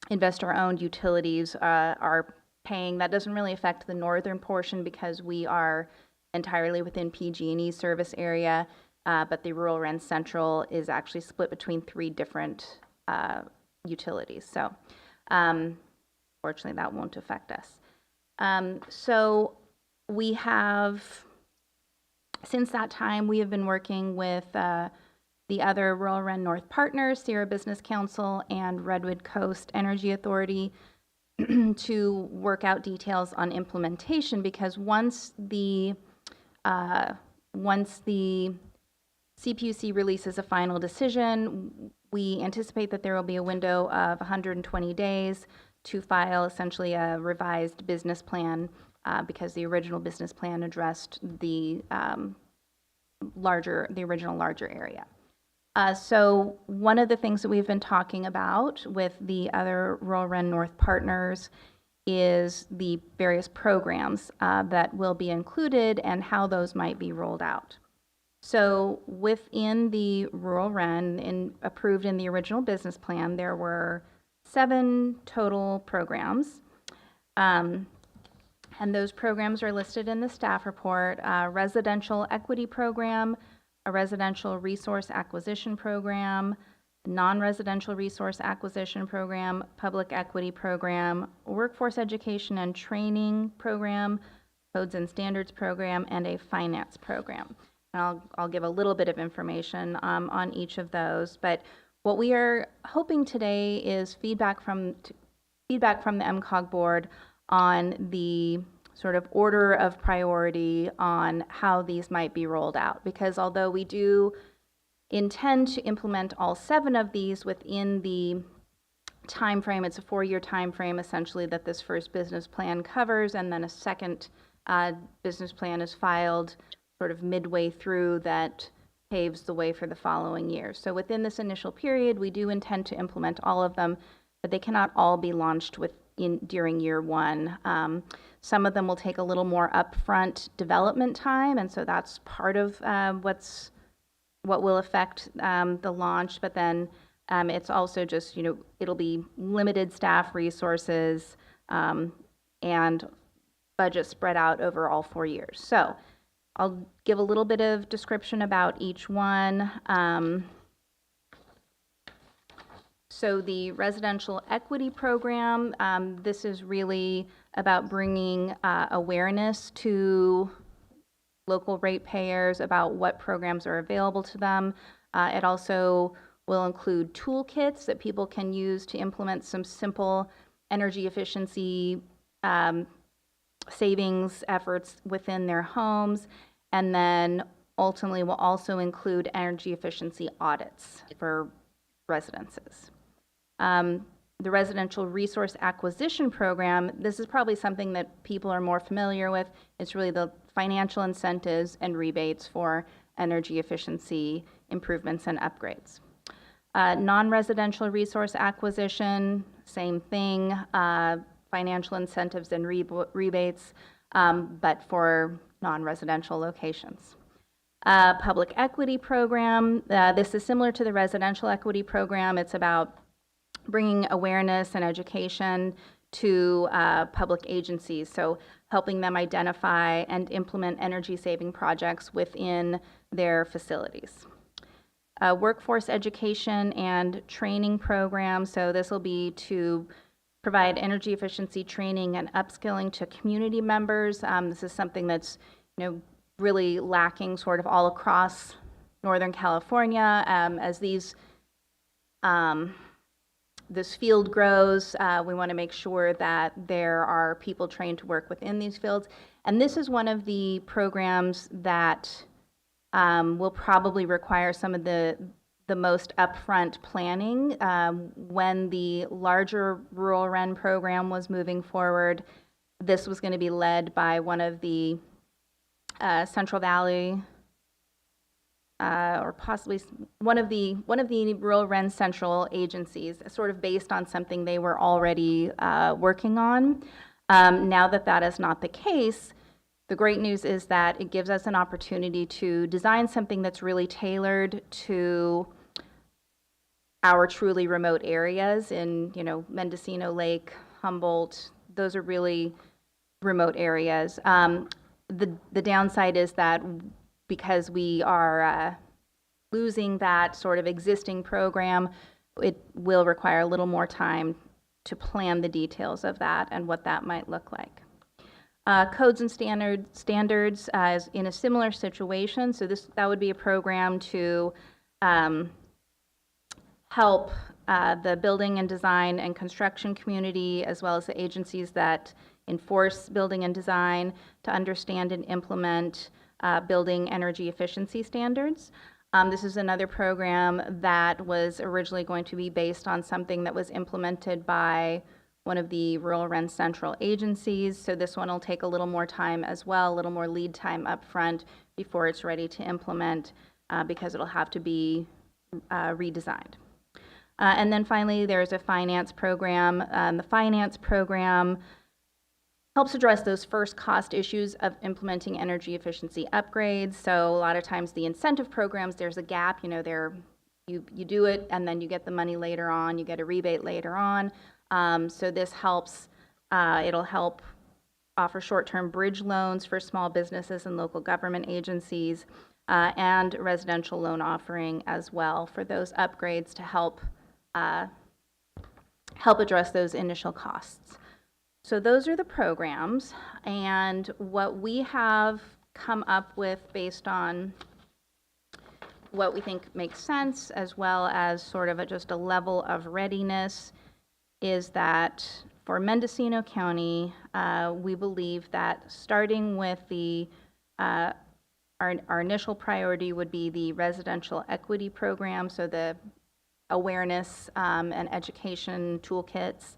Speaker 13: investor-owned utilities are paying. That doesn't really affect the northern portion because we are entirely within PG&E service area. But the RuralREN Central is actually split between 3 different utilities. So fortunately, that won't affect us. So we have, since that time, we have been working with the other RuralREN-North partners, Sierra Business Council and Redwood Coast Energy Authority, to work out details on implementation, because once the CPUC releases a final decision, we anticipate that there will be a window of 120 days to file essentially a revised business plan because the original business plan addressed the original larger area. So one of the things that we've been talking about with the other RuralREN-North partners is the various programs that will be included and how those might be rolled out. So within the RuralREN, approved in the original business plan, there were 7 total programs. And those programs are listed in the staff report: residential equity program, a residential resource acquisition program, non-residential resource acquisition program, public equity program, workforce education and training program, codes and standards program, and a finance program. And I'll give a little bit of information on each of those. But what we are hoping today is feedback from the MCOG board on the sort of order of priority on how these might be rolled out. Because although we do intend to implement all 7 of these within the time frame, it's a 4-year time frame essentially that this first business plan covers, and then a second business plan is filed sort of midway through that paves the way for the following year. So within this initial period, we do intend to implement all of them, but they cannot all be launched during year 1. Some of them will take a little more upfront development time, and so that's part of what will affect the launch. But then it's also just, it'll be limited staff resources and budget spread out over all 4 years. So I'll give a little bit of description about each one. So the residential equity program, this is really about bringing awareness to local ratepayers about what programs are available to them. It also will include toolkits that people can use to implement some simple energy efficiency savings efforts within their homes, and then ultimately will also include energy efficiency audits for residences. The residential resource acquisition program, this is probably something that people are more familiar with. It's really the financial incentives and rebates for energy efficiency improvements and upgrades. Non-residential resource acquisition, same thing, financial incentives and rebates, but for non-residential locations. Public equity program, this is similar to the residential equity program. It's about bringing awareness and education to public agencies, so helping them identify and implement energy-saving projects within their facilities. Workforce education and training program, so this will be to provide energy efficiency training and upskilling to community members. This is something that's really lacking sort of all across Northern California. As this field grows, we want to make sure that there are people trained to work within these fields. And this is one of the programs that will probably require some of the most upfront planning. When the larger Rural REN program was moving forward, this was going to be led by one of the Central Valley, or possibly one of the Rural REN Central agencies, sort of based on something they were already working on. Now that is not the case, the great news is that it gives us an opportunity to design something that's really tailored to our truly remote areas in, Mendocino Lake, Humboldt. Those are really remote areas. The downside is that because we are losing that sort of existing program, it will require a little more time to plan the details of that and what that might look like. Codes and standards is in a similar situation. So that would be a program to help the building and design and construction community, as well as the agencies that enforce building and design, to understand and implement building energy efficiency standards. This is another program that was originally going to be based on something that was implemented by one of the Rural REN Central agencies. So this one will take a little more time as well, a little more lead time up front before it's ready to implement, because it'll have to be redesigned. And then finally, there's a finance program. The finance program helps address those first cost issues of implementing energy efficiency upgrades. So a lot of times the incentive programs, there's a gap, they're you do it and then you get the money later on, you get a rebate later on. So this helps, it'll help offer short-term bridge loans for small businesses and local government agencies, and residential loan offering as well for those upgrades to help address those initial costs. So those are the programs, and what we have come up with based on what we think makes sense, as well as sort of just a level of readiness, is that for Mendocino County, we believe that starting with the our initial priority would be the residential equity program, so the awareness and education toolkits,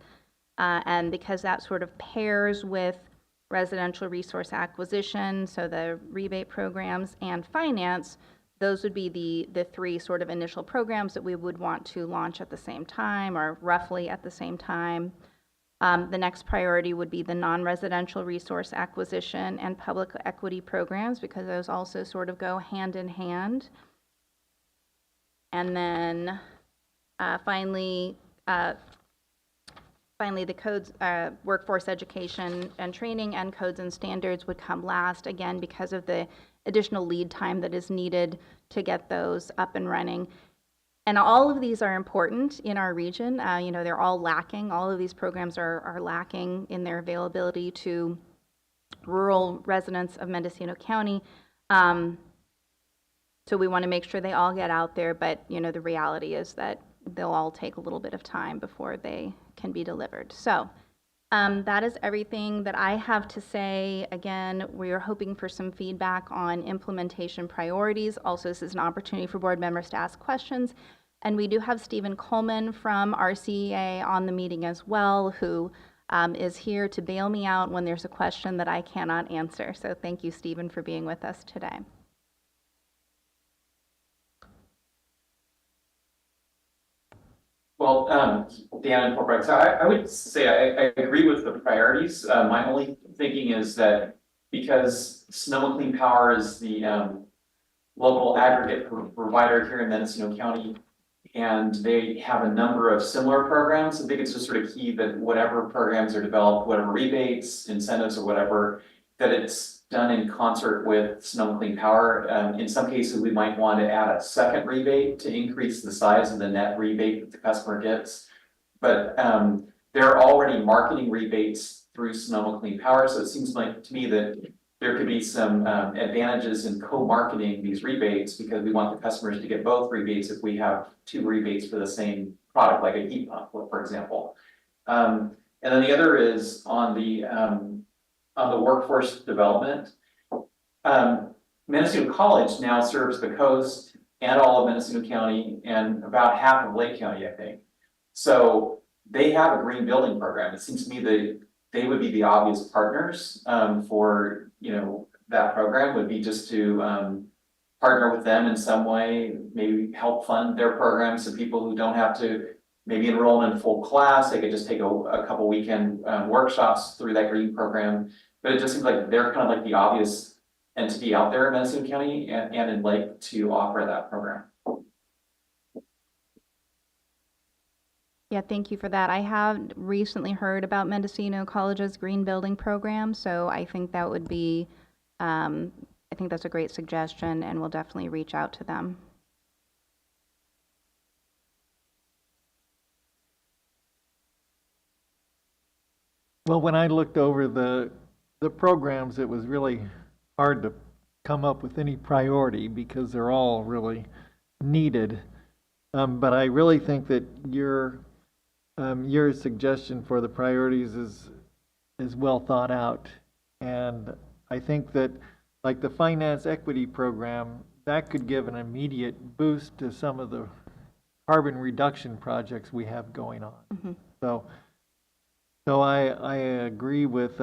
Speaker 13: and because that sort of pairs with residential resource acquisition, so the rebate programs and finance, those would be the three sort of initial programs that we would want to launch at the same time, or roughly at the same time. The next priority would be the non-residential resource acquisition and public equity programs, because those also sort of go hand in hand. And then finally, the codes, workforce education and training and codes and standards would come last, again, because of the additional lead time that is needed to get those up and running. And all of these are important in our region. You know, they're all lacking. All of these programs are lacking in their availability to rural residents of Mendocino County. So we want to make sure they all get out there, but, you know, the reality is that they'll all take a little bit of time before they can be delivered. So that is everything that I have to say. Again, we are hoping for some feedback on implementation priorities. Also, this is an opportunity for board members to ask questions. And we do have Stephen Coleman from RCEA on the meeting as well, who is here to bail me out when there's a question that I cannot answer. So thank you, Stephen, for being with us today.
Speaker 17: Well, Dan and Fulbright, so I would say I agree with the priorities. My only thinking is that because Sonoma Clean Power is the local aggregate provider here in Mendocino County, and they have a number of similar programs, I think it's just sort of key that whatever programs are developed, whatever rebates, incentives, or whatever, that it's done in concert with Sonoma Clean Power. In some cases, we might want to add a second rebate to increase the size of the net rebate that the customer gets. But there are already marketing rebates through Sonoma Clean Power, so it seems like to me that there could be some advantages in co-marketing these rebates, because we want the customers to get both rebates if we have two rebates for the same product, like a heat pump, for example. And then the other is on the workforce development. Mendocino College now serves the coast and all of Mendocino County and about half of Lake County, I think. So they have a green building program. It seems to me that they would be the obvious partners for, you know, that program would be just to partner with them in some way, maybe help fund their programs so people who don't have to maybe enroll in a full class, they could just take a couple weekend workshops through that green program. But it just seems like they're kind of like the obvious entity out there in Mendocino County and in Lake to offer that program.
Speaker 13: Yeah, thank you for that. I have recently heard about Mendocino College's green building program, so I think that would be, I think that's a great suggestion, and we'll definitely reach out to them.
Speaker 8: Well, when I looked over the programs, it was really hard to come up with any priority because they're all really needed. But I really think that your suggestion for the priorities is well thought out. And I think that, like the finance equity program, that could give an immediate boost to some of the carbon reduction projects we have going on. Mm-hmm. So I agree with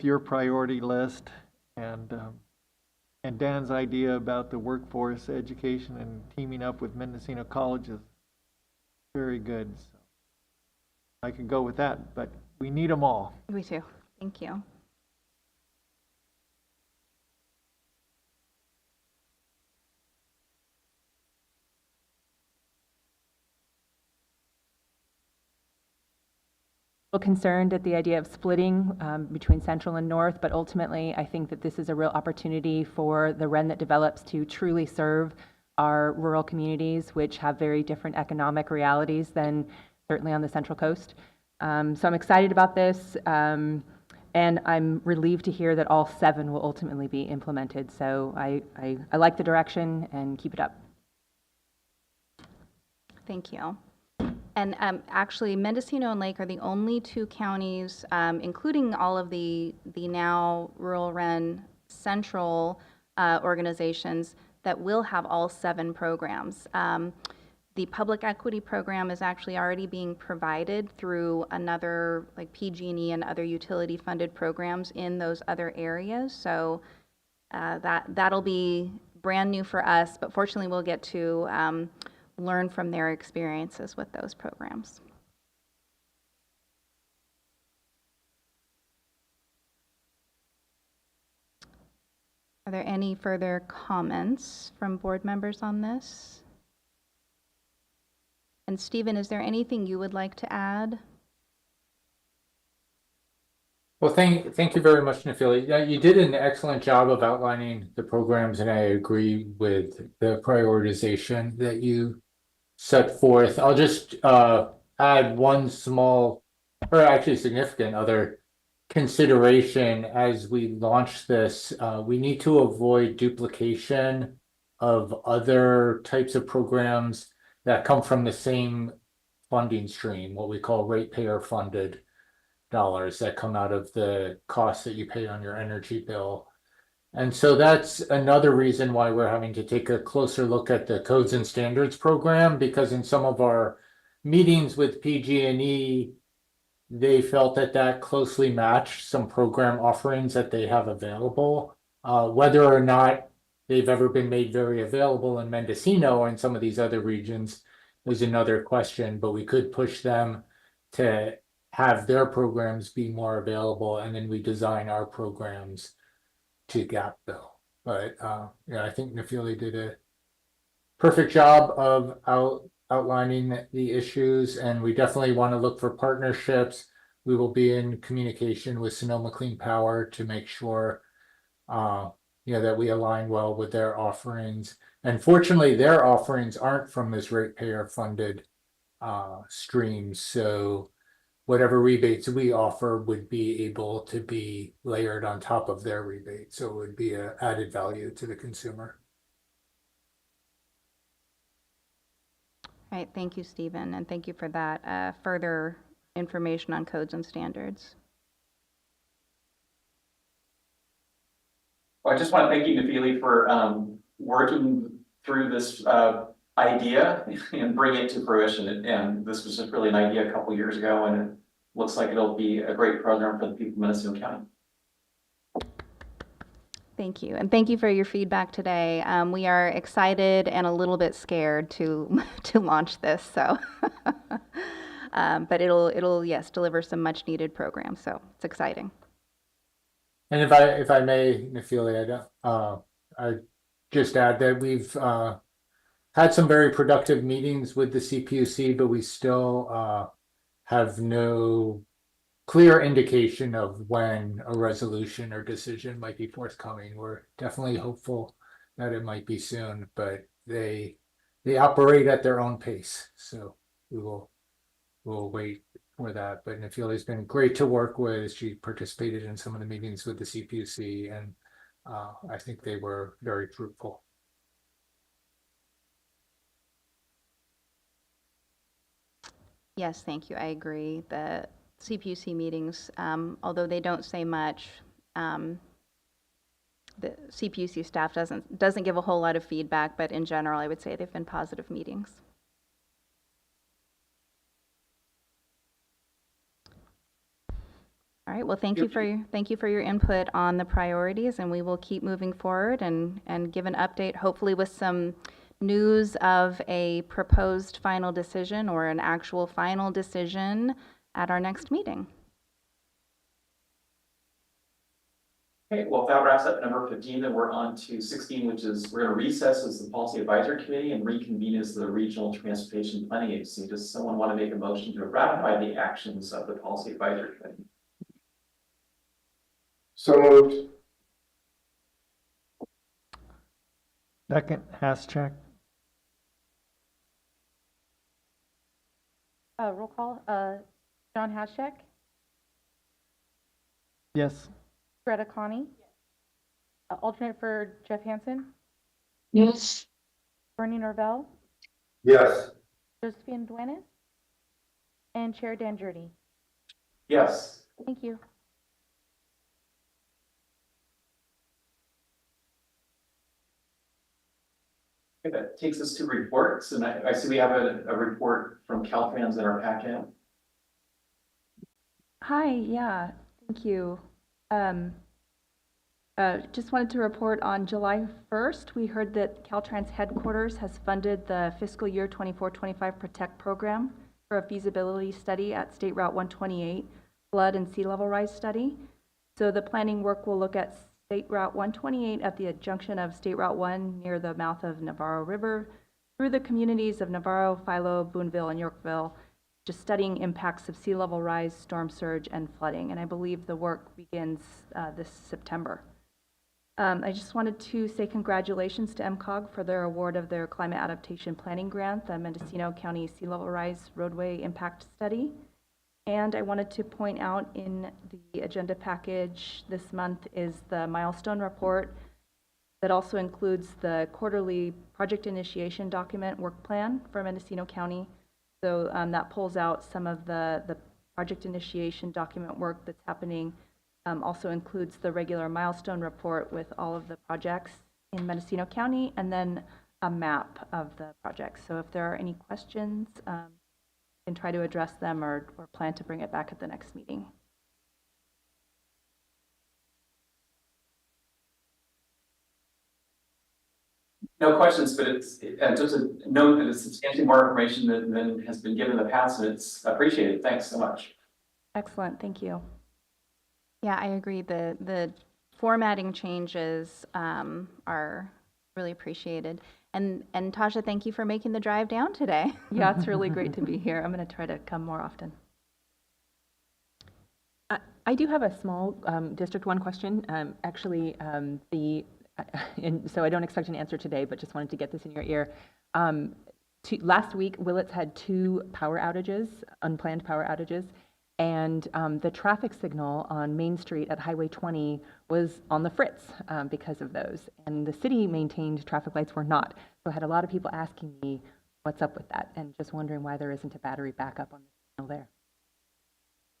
Speaker 8: your priority list, and Dan's idea about the workforce education and teaming up with Mendocino College is very good. So I can go with that, but we need them all.
Speaker 13: We do. Thank you.
Speaker 22: little concerned at the idea of splitting between Central and North, but ultimately I think that this is a real opportunity for the REN that develops to truly serve our rural communities, which have very different economic realities than certainly on the Central Coast. So I'm excited about this, and I'm relieved to hear that all 7 will ultimately be implemented. So I like the direction, and keep it up.
Speaker 13: Thank you. And actually, Mendocino and Lake are the only 2 counties, including all of the now Rural Ren Central organizations, that will have all 7 programs. The public equity program is actually already being provided through another, like PG&E and other utility funded programs in those other areas. So that'll be brand new for us, but fortunately we'll get to learn from their experiences with those programs. Are there any further comments from board members on this? And Stephen, is there anything you would like to add?
Speaker 2: Well, thank you very much, Nafili. Yeah, you did an excellent job of outlining the programs, and I agree with the prioritization that you set forth. I'll just add one small, or actually significant other consideration as we launch this. We need to avoid duplication of other types of programs that come from the same funding stream, what we call ratepayer funded dollars that come out of the costs that you pay on your energy bill. And so that's another reason why we're having to take a closer look at the codes and standards program, because in some of our meetings with PG&E, they felt that that closely matched some program offerings that they have available. Whether or not they've ever been made very available in Mendocino or in some of these other regions is another question, but we could push them to have their programs be more available, and then we design our programs to gap fill. But yeah, I think Nafili did a perfect job of outlining the issues, and we definitely want to look for partnerships. We will be in communication with Sonoma Clean Power to make sure that we align well with their offerings. And fortunately, their offerings aren't from this ratepayer funded stream. So whatever rebates we offer would be able to be layered on top of their rebate. So it would be an added value to the consumer.
Speaker 13: All right, thank you, Stephen, and thank you for that further information on codes and standards.
Speaker 17: Well, I just want to thank you, Nafili, for working through this idea and bring it to fruition. And this was just really an idea a couple years ago, and it looks like it'll be a great program for the people of Mendocino County.
Speaker 13: Thank you, and thank you for your feedback today. We are excited and a little bit scared to launch this. So, but it'll yes deliver some much needed programs. So it's exciting.
Speaker 2: And if I may, Nafili, I just add that we've had some very productive meetings with the CPUC, but we still have no clear indication of when a resolution or decision might be forthcoming. We're definitely hopeful that it might be soon, but they operate at their own pace. So we'll wait for that. But Nafili's been great to work with. She participated in some of the meetings with the CPUC, and I think they were very fruitful.
Speaker 13: Yes, thank you. I agree. The CPUC meetings, although they don't say much, the CPUC staff doesn't give a whole lot of feedback, but in general, I would say they've been positive meetings. All right. Well, thank you for your input on the priorities, and we will keep moving forward and give an update, hopefully with some news of a proposed final decision or an actual final decision at our next meeting.
Speaker 17: Okay, well, if that wraps up number 15, then we're on to 16, which is we're going to recess as the Policy Advisory Committee and reconvene as the Regional Transportation Planning Agency. Does someone want to make a motion to ratify the actions of the Policy Advisory Committee?
Speaker 1: So moved.
Speaker 8: Second, Haschak.
Speaker 14: Roll call, John Haschek,
Speaker 8: Yes.
Speaker 14: Greta Connie. Alternate for Jeff Hansen,
Speaker 15: Yes.
Speaker 14: Bernie Norvell,
Speaker 1: Yes.
Speaker 14: Josephine Duenas, and Chair Dan Jurdy.
Speaker 17: Yes.
Speaker 14: Thank you.
Speaker 17: Okay, that takes us to reports, and I see we have a report from Caltrans in our packet.
Speaker 22: Hi, yeah, thank you. Just wanted to report on July 1st, we heard that Caltrans headquarters has funded the fiscal year 24-25 Protect program for a feasibility study at State Route 128 flood and sea level rise study. So the planning work will look at State Route 128 at the junction of State Route 1 near the mouth of Navarro River through the communities of Navarro, Philo, Boonville, and Yorkville, just studying impacts of sea level rise, storm surge, and flooding. And I believe the work begins this September. I just wanted to say congratulations to MCOG for their award of their Climate Adaptation Planning Grant, the Mendocino County Sea Level Rise Roadway Impact Study. And I wanted to point out in the agenda package this month is the milestone report that also includes the quarterly project initiation document work plan for Mendocino County. So that pulls out some of the project initiation document work that's happening. Also includes the regular milestone report with all of the projects in Mendocino County, and then a map of the projects. So if there are any questions, can try to address them or plan to bring it back at the next meeting.
Speaker 17: No questions, but it's just a note that it's substantially more information than has been given in the past, and it's appreciated. Thanks so much.
Speaker 22: Excellent, thank you.
Speaker 13: Yeah, I agree. The formatting changes are really appreciated. And Tasha, thank you for making the drive down today.
Speaker 22: Yeah, it's really great to be here. I'm going to try to come more often. I do have a small District 1 question. Actually, so I don't expect an answer today, but just wanted to get this in your ear. Last week, Willits had 2 power outages, unplanned power outages. And the traffic signal on Main Street at Highway 20 was on the fritz because of those. And the city maintained traffic lights were not. So I had a lot of people asking me what's up with that and just wondering why there isn't a battery backup on the signal there.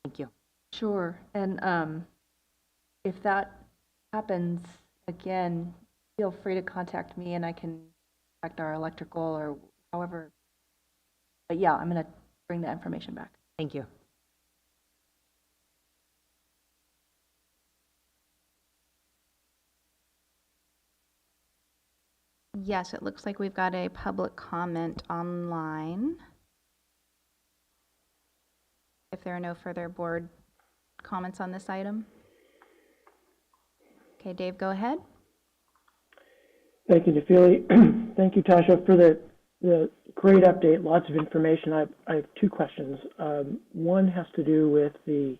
Speaker 22: Thank you. Sure. And if that happens again, feel free to contact me and I can contact our electrical or however. But yeah, I'm going to bring the information back. Thank you.
Speaker 13: Yes, it looks like we've got a public comment online. If there are no further board comments on this item. Okay, Dave, go ahead.
Speaker 6: Thank you, Nephili. Thank you, Tasha, for the great update. Lots of information. I have 2 questions. One has to do with the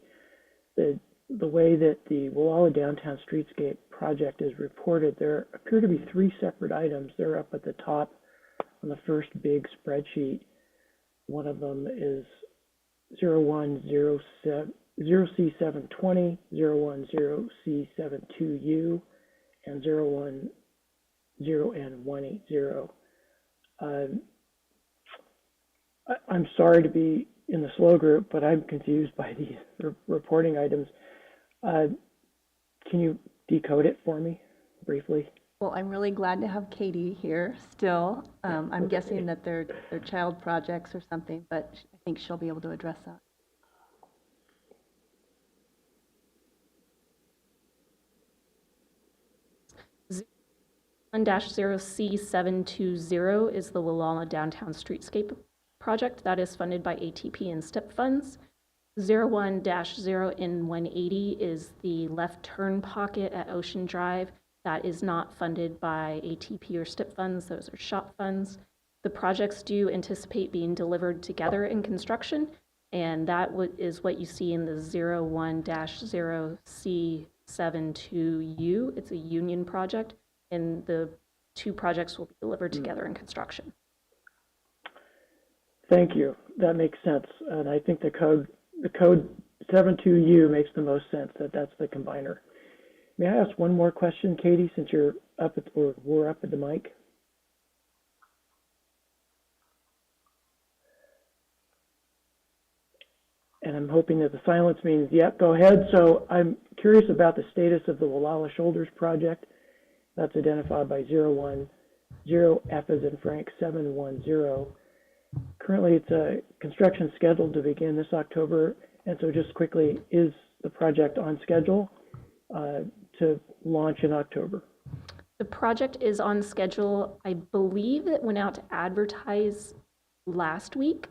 Speaker 6: way that the Gualala Downtown Streetscape project is reported. There appear to be 3 separate items. They're up at the top on the first big spreadsheet. One of them is 010C720, 010C72U, and 010N180. I'm sorry to be in the slow group, but I'm confused by these reporting items. Can you decode it for me briefly?
Speaker 22: Well, I'm really glad to have Katie here still. I'm guessing that they're child projects or something, but I think she'll be able to address that.
Speaker 19: 1-0C720 is the Gualala Downtown Streetscape project that is funded by ATP and STEP funds. 01-0 in 180 is the left turn pocket at Ocean Drive. That is not funded by ATP or STIP funds. Those are SHOP funds. The projects do anticipate being delivered together in construction, and that is what you see in the 01-0C72U. It's a union project, and the two projects will be delivered together in construction.
Speaker 6: Thank you. That makes sense. And I think the code 72U makes the most sense, that's the combiner. May I ask one more question, Katie, since you're up at, or we're up at the mic? And I'm hoping that the silence means, yep, go ahead. So I'm curious about the status of the Gualala Shoulders project. That's identified by 010F as in Frank 710. Currently, it's a construction scheduled to begin this October. And so just quickly, is the project on schedule to launch in October?
Speaker 19: The project is on schedule. I believe it went out to advertise last week.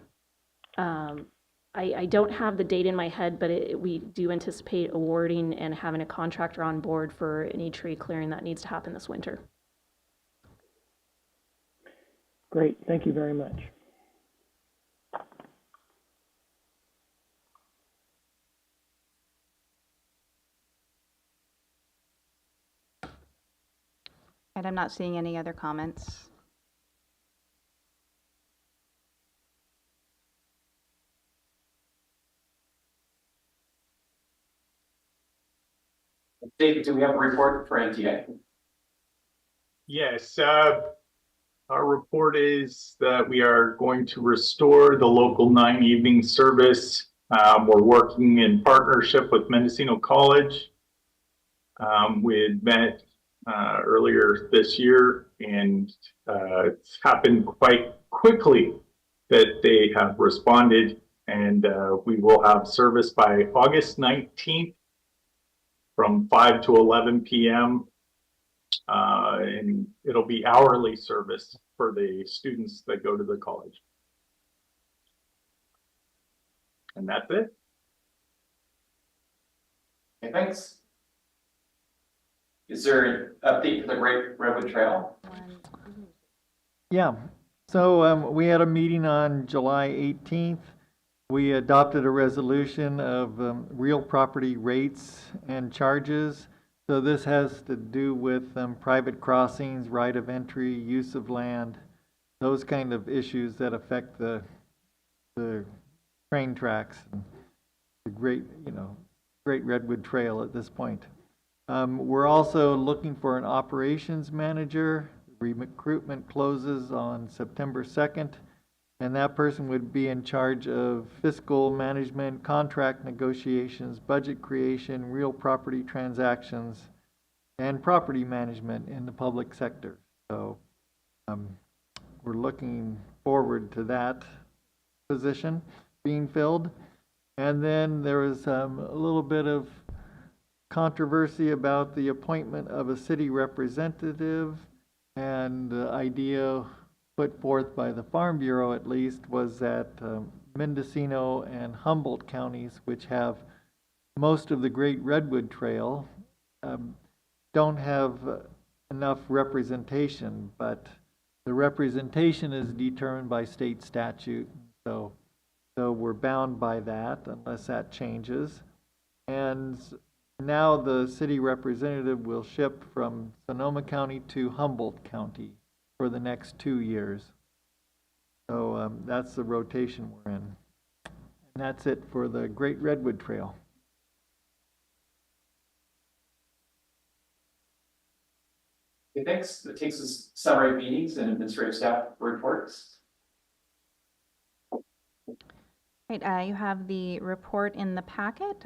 Speaker 19: I don't have the date in my head, but we do anticipate awarding and having a contractor on board for any tree clearing that needs to happen this winter.
Speaker 6: Great, thank you very much.
Speaker 13: And I'm not seeing any other comments.
Speaker 17: David, do we have a report for NTA?
Speaker 1: Yes, our report is that we are going to restore the local 9 evening service. We're working in partnership with Mendocino College. We had met earlier this year, and it's happened quite quickly that they have responded, and we will have service by August 19th from 5 to 11 p.m. And it'll be hourly service for the students that go to the college. And that's it.
Speaker 17: Okay, thanks. Is there an update for the Great Redwood Trail?
Speaker 8: Yeah, so we had a meeting on July 18th. We adopted a resolution of real property rates and charges. So this has to do with private crossings, right of entry, use of land, those kind of issues that affect the train tracks, and the Great Redwood Trail at this point. We're also looking for an operations manager. Recruitment closes on September 2nd, and that person would be in charge of fiscal management, contract negotiations, budget creation, real property transactions, and property management in the public sector. So we're looking forward to that position being filled. And then there was a little bit of controversy about the appointment of a city representative, and the idea put forth by the Farm Bureau at least was that Mendocino and Humboldt counties, which have most of the Great Redwood Trail, don't have enough representation, but the representation is determined by state statute. So we're bound by that unless that changes. And now the city representative will ship from Sonoma County to Humboldt County for the next 2 years. So that's the rotation we're in. And that's it for the Great Redwood Trail.
Speaker 17: Okay, thanks. That takes us summary meetings and administrative staff reports.
Speaker 13: Right, you have the report in the packet.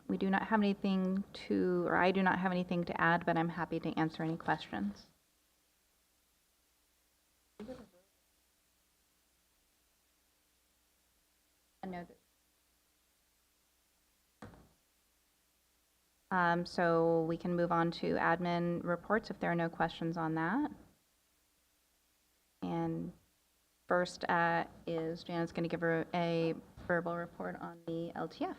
Speaker 13: We do not have anything to, or I do not have anything to add, but I'm happy to answer any questions. So we can move on to admin reports if there are no questions on that. And first is Janet's going to give her a verbal report on the LTF.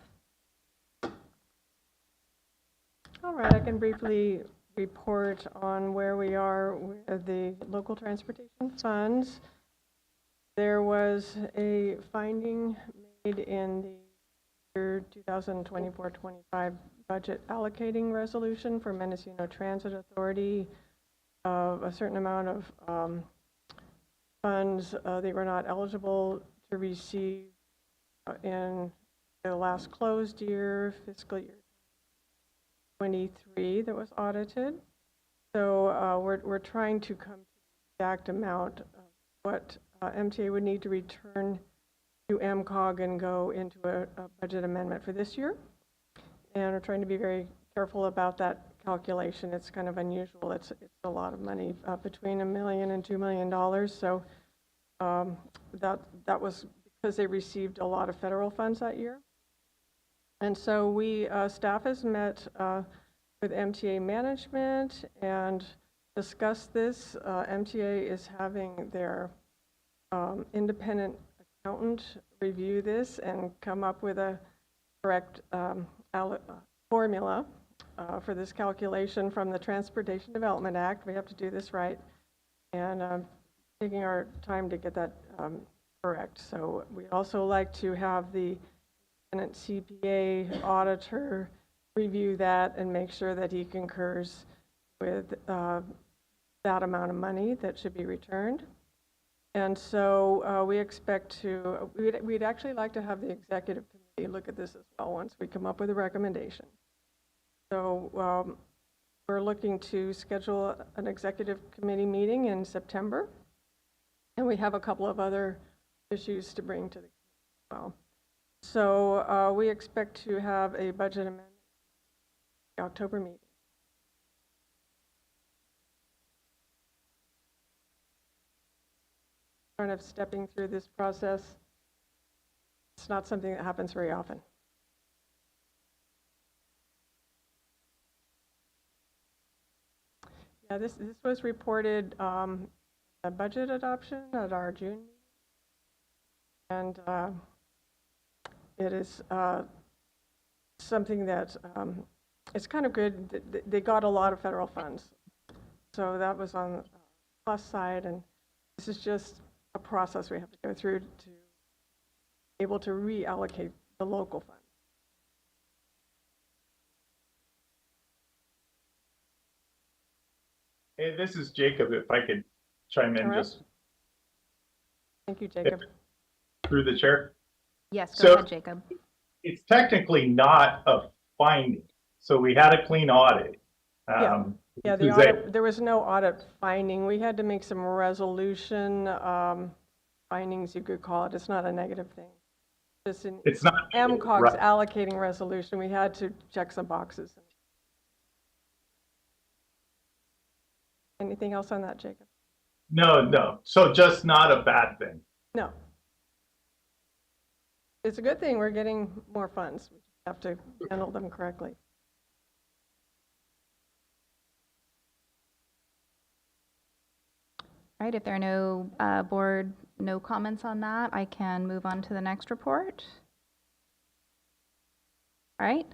Speaker 16: All right, I can briefly report on where we are with the local transportation funds. There was a finding made in the year 2024-25 budget allocating resolution for Mendocino Transit Authority of a certain amount of funds they were not eligible to receive in the last closed year, fiscal year 23 that was audited. So we're trying to come to the exact amount of what MTA would need to return to MCOG and go into a budget amendment for this year. And we're trying to be very careful about that calculation. It's kind of unusual. It's a lot of money, between $1 million and $2 million. So that was because they received a lot of federal funds that year. And so we, staff has met with MTA management and discussed this. MTA is having their independent accountant review this and come up with a correct formula for this calculation from the Transportation Development Act. We have to do this right, and taking our time to get that correct. So we also like to have the independent CPA auditor review that and make sure that he concurs with that amount of money that should be returned. And so we expect to, we'd actually like to have the executive committee look at this as well once we come up with a recommendation. So we're looking to schedule an executive committee meeting in September. And we have a couple of other issues to bring to the committee as well. So we expect to have a budget amendment in the October meeting. Kind of stepping through this process. It's not something that happens very often. Yeah, this was reported a budget adoption at our June meeting, and it is something that it's kind of good. They got a lot of federal funds, so that was on the plus side, and this is just a process we have to go through to be able to reallocate the local funds.
Speaker 1: Hey, this is Jacob, if I could chime in.
Speaker 16: All right.
Speaker 1: Just
Speaker 16: Thank you, Jacob.
Speaker 1: through the chair.
Speaker 13: Yes, go ahead, Jacob.
Speaker 1: It's technically not a finding, so we had a clean audit.
Speaker 16: Yeah, the audit, there was no audit finding. We had to make some resolution findings, you could call it. It's not a negative thing. Just in
Speaker 1: It's not
Speaker 16: MCOG's
Speaker 1: right.
Speaker 16: allocating resolution, we had to check some boxes. Anything else on that, Jacob?
Speaker 1: No. So just not a bad thing.
Speaker 16: No. It's a good thing we're getting more funds. We just have to handle them correctly.
Speaker 13: All right, if there are no no comments on that, I can move on to the next report. All right,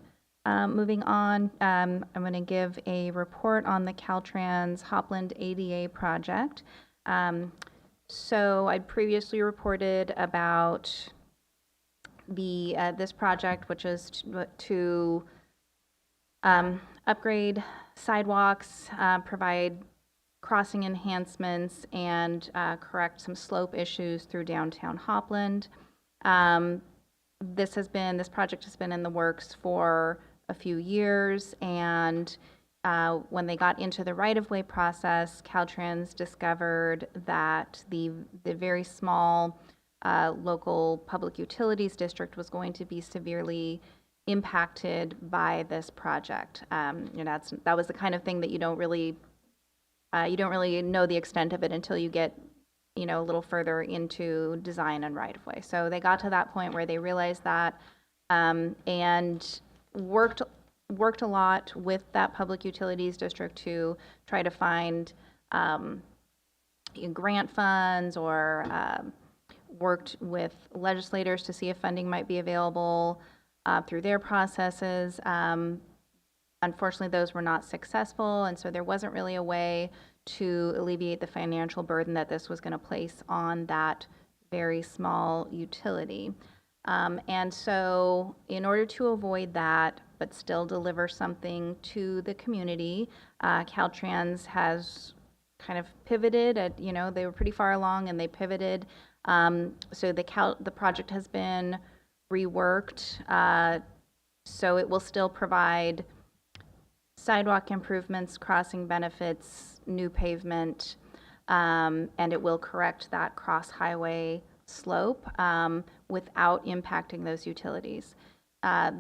Speaker 13: moving on, I'm going to give a report on the Caltrans Hopland ADA project. So I previously reported about the this project, which is to upgrade sidewalks, provide crossing enhancements, and correct some slope issues through downtown Hopland. This project has been in the works for a few years, and when they got into the right-of-way process, Caltrans discovered that the very small local public utilities district was going to be severely impacted by this project. That was the kind of thing that you don't really know the extent of it until you get, a little further into design and right-of-way. So they got to that point where they realized that, and worked a lot with that public utilities district to try to find grant funds or worked with legislators to see if funding might be available through their processes. Unfortunately, those were not successful, and so there wasn't really a way to alleviate the financial burden that this was going to place on that very small utility. And so in order to avoid that, but still deliver something to the community, Caltrans has kind of pivoted they were pretty far along and they pivoted. So the project has been reworked. So it will still provide sidewalk improvements, crossing benefits, new pavement, and it will correct that cross-highway slope without impacting those utilities.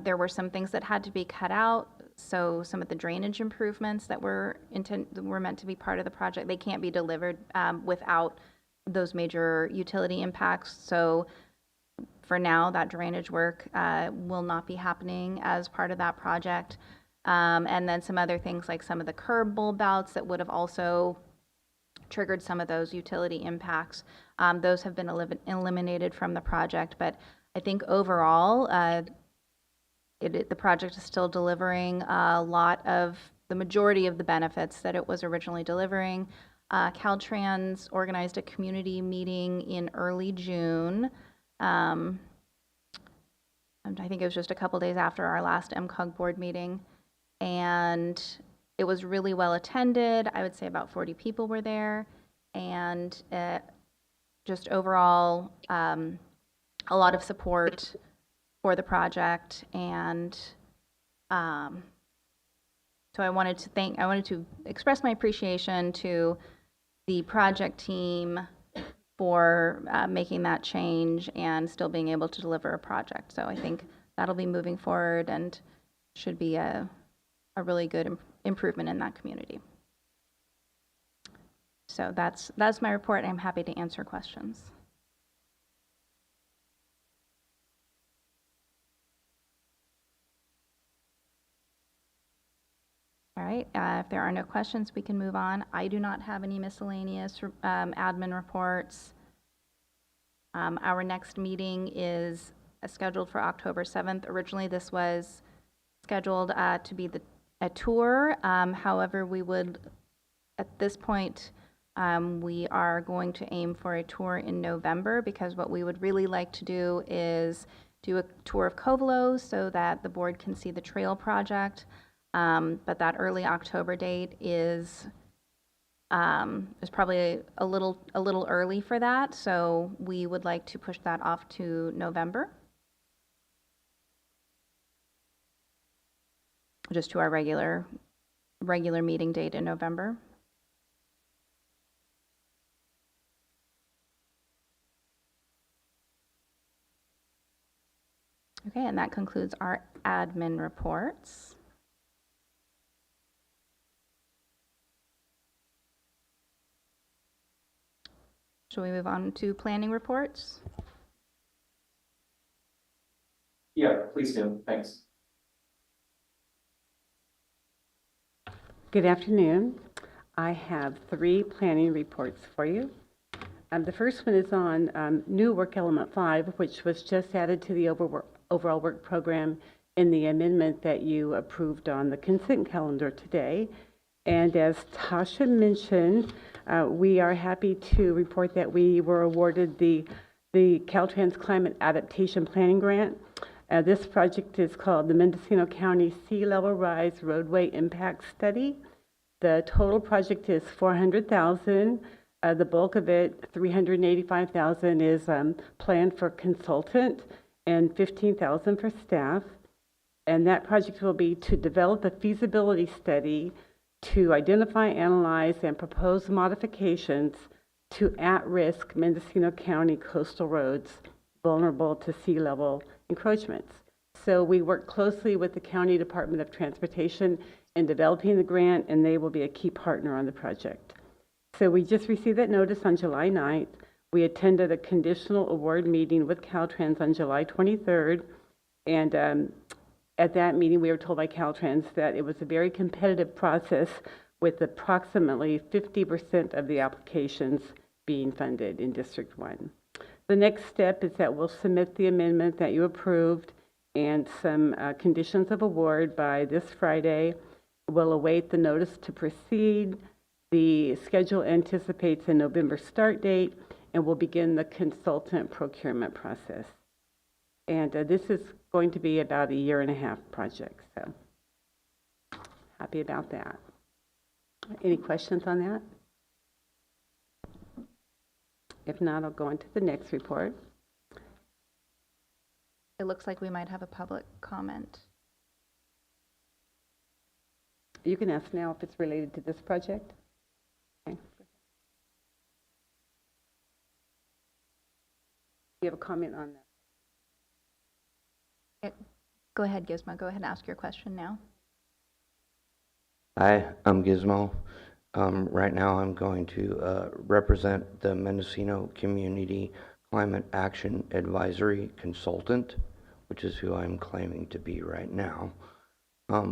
Speaker 13: There were some things that had to be cut out, so some of the drainage improvements that were meant to be part of the project, they can't be delivered without those major utility impacts. So for now, that drainage work will not be happening as part of that project. And then some other things like some of the curb bulb outs that would have also triggered some of those utility impacts. Those have been eliminated from the project, but I think overall, the project is still delivering a lot of the majority of the benefits that it was originally delivering. Caltrans organized a community meeting in early June. I think it was just a couple days after our last MCOG board meeting. And it was really well attended. I would say about 40 people were there. And just overall, a lot of support for the project. And so I wanted to express my appreciation to the project team for making that change and still being able to deliver a project. So I think that'll be moving forward and should be a really good improvement in that community. So that's my report. I'm happy to answer questions. All right, if there are no questions, we can move on. I do not have any miscellaneous admin reports. Our next meeting is scheduled for October 7th. Originally, this was scheduled to be a tour. However, we would, at this point, we are going to aim for a tour in November, because what we would really like to do is do a tour of Covelo so that the board can see the trail project. But that early October date is probably a little early for that. So we would like to push that off to November. Just to our regular meeting date in November. Okay, and that concludes our admin reports. Shall we move on to planning reports?
Speaker 17: Yeah, please do. Thanks.
Speaker 5: Good afternoon. I have 3 planning reports for you. The first one is on new work element 5, which was just added to the overall work program in the amendment that you approved on the consent calendar today. And as Tasha mentioned, we are happy to report that we were awarded the Caltrans Climate Adaptation Planning Grant. This project is called the Mendocino County Sea Level Rise Roadway Impact Study. The total project is $400,000. The bulk of it, $385,000, is planned for consultant and $15,000 for staff. And that project will be to develop a feasibility study to identify, analyze, and propose modifications to at-risk Mendocino County coastal roads vulnerable to sea level encroachments. So we work closely with the County Department of Transportation in developing the grant, and they will be a key partner on the project. So we just received that notice on July 9th. We attended a conditional award meeting with Caltrans on July 23rd, and at that meeting we were told by Caltrans that it was a very competitive process with approximately 50% of the applications being funded in District 1. The next step is that we'll submit the amendment that you approved and some conditions of award by this Friday. We'll await the notice to proceed. The schedule anticipates a November start date, and we'll begin the consultant procurement process. And this is going to be about a 1.5-year project, so happy about that. Any questions on that? If not, I'll go on to the next report.
Speaker 13: It looks like we might have a public comment.
Speaker 5: You can ask now if it's related to this project. Okay. You have a comment on that?
Speaker 13: Go ahead, Gizmo. Go ahead and ask your question now.
Speaker 18: Hi, I'm Gizmo. Right now I'm going to represent the Mendocino Community Climate Action Advisory Consultant, which is who I'm claiming to be right now.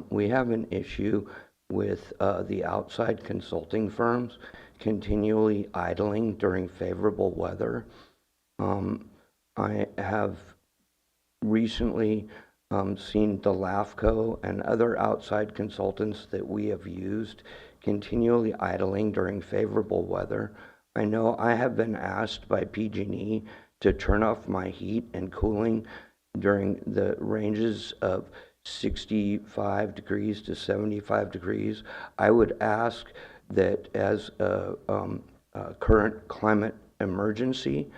Speaker 18: We have an issue with the outside consulting firms continually idling during favorable weather. I have recently seen the LAFCO and other outside consultants that we have used continually idling during favorable weather. I know I have been asked by PG&E to turn off my heat and cooling during the ranges of 65 degrees to 75 degrees. I would ask that as a current climate emergency,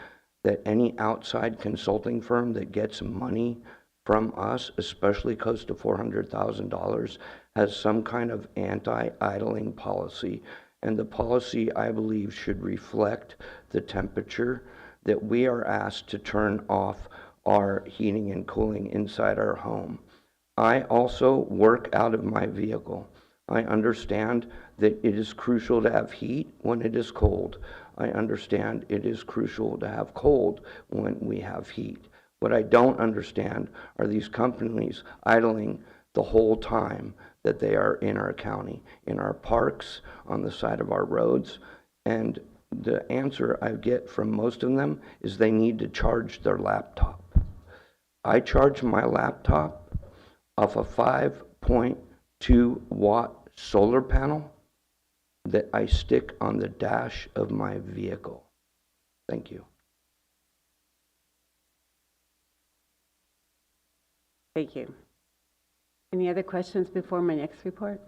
Speaker 18: that any outside consulting firm that gets money from us, especially close to $400,000, has some kind of anti-idling policy. And the policy, I believe, should reflect the temperature that we are asked to turn off our heating and cooling inside our home. I also work out of my vehicle. I understand that it is crucial to have heat when it is cold. I understand it is crucial to have cold when we have heat. What I don't understand are these companies idling the whole time that they are in our county, in our parks, on the side of our roads. And the answer I get from most of them is they need to charge their laptop. I charge my laptop off a 5.2 watt solar panel that I stick on the dash of my vehicle. Thank you.
Speaker 5: Thank you. Any other questions before my next report?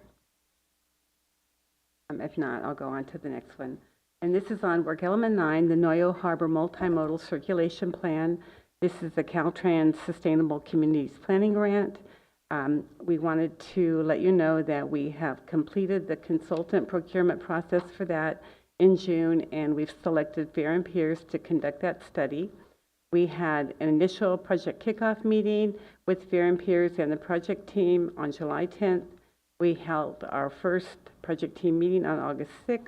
Speaker 5: If not, I'll go on to the next one. And this is on Work Element 9, the Noyo Harbor Multimodal Circulation Plan. This is the Caltrans Sustainable Communities Planning Grant. We wanted to let you know that we have completed the consultant procurement process for that in June, and we've selected Fair and Peers to conduct that study. We had an initial project kickoff meeting with Fair and Peers and the project team on July 10th. We held our first project team meeting on August 6th,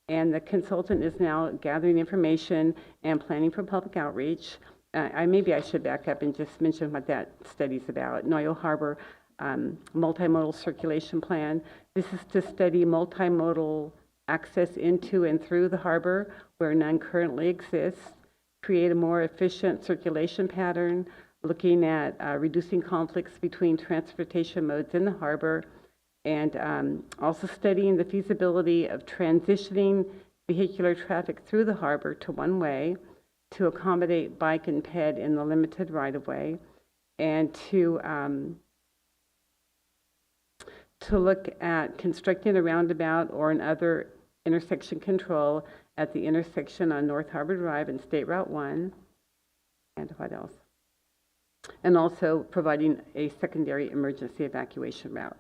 Speaker 5: and the consultant is now gathering information and planning for public outreach. Maybe I should back up and just mention what that study's about. Noyo Harbor Multimodal Circulation Plan. This is to study multimodal access into and through the harbor where none currently exists, create a more efficient circulation pattern, looking at reducing conflicts between transportation modes in the harbor, and also studying the feasibility of transitioning vehicular traffic through the harbor to one-way to accommodate bike and ped in the limited right-of-way, and to look at constructing a roundabout or another intersection control at the intersection on North Harbor Drive and State Route 1, and what else? And also providing a secondary emergency evacuation route.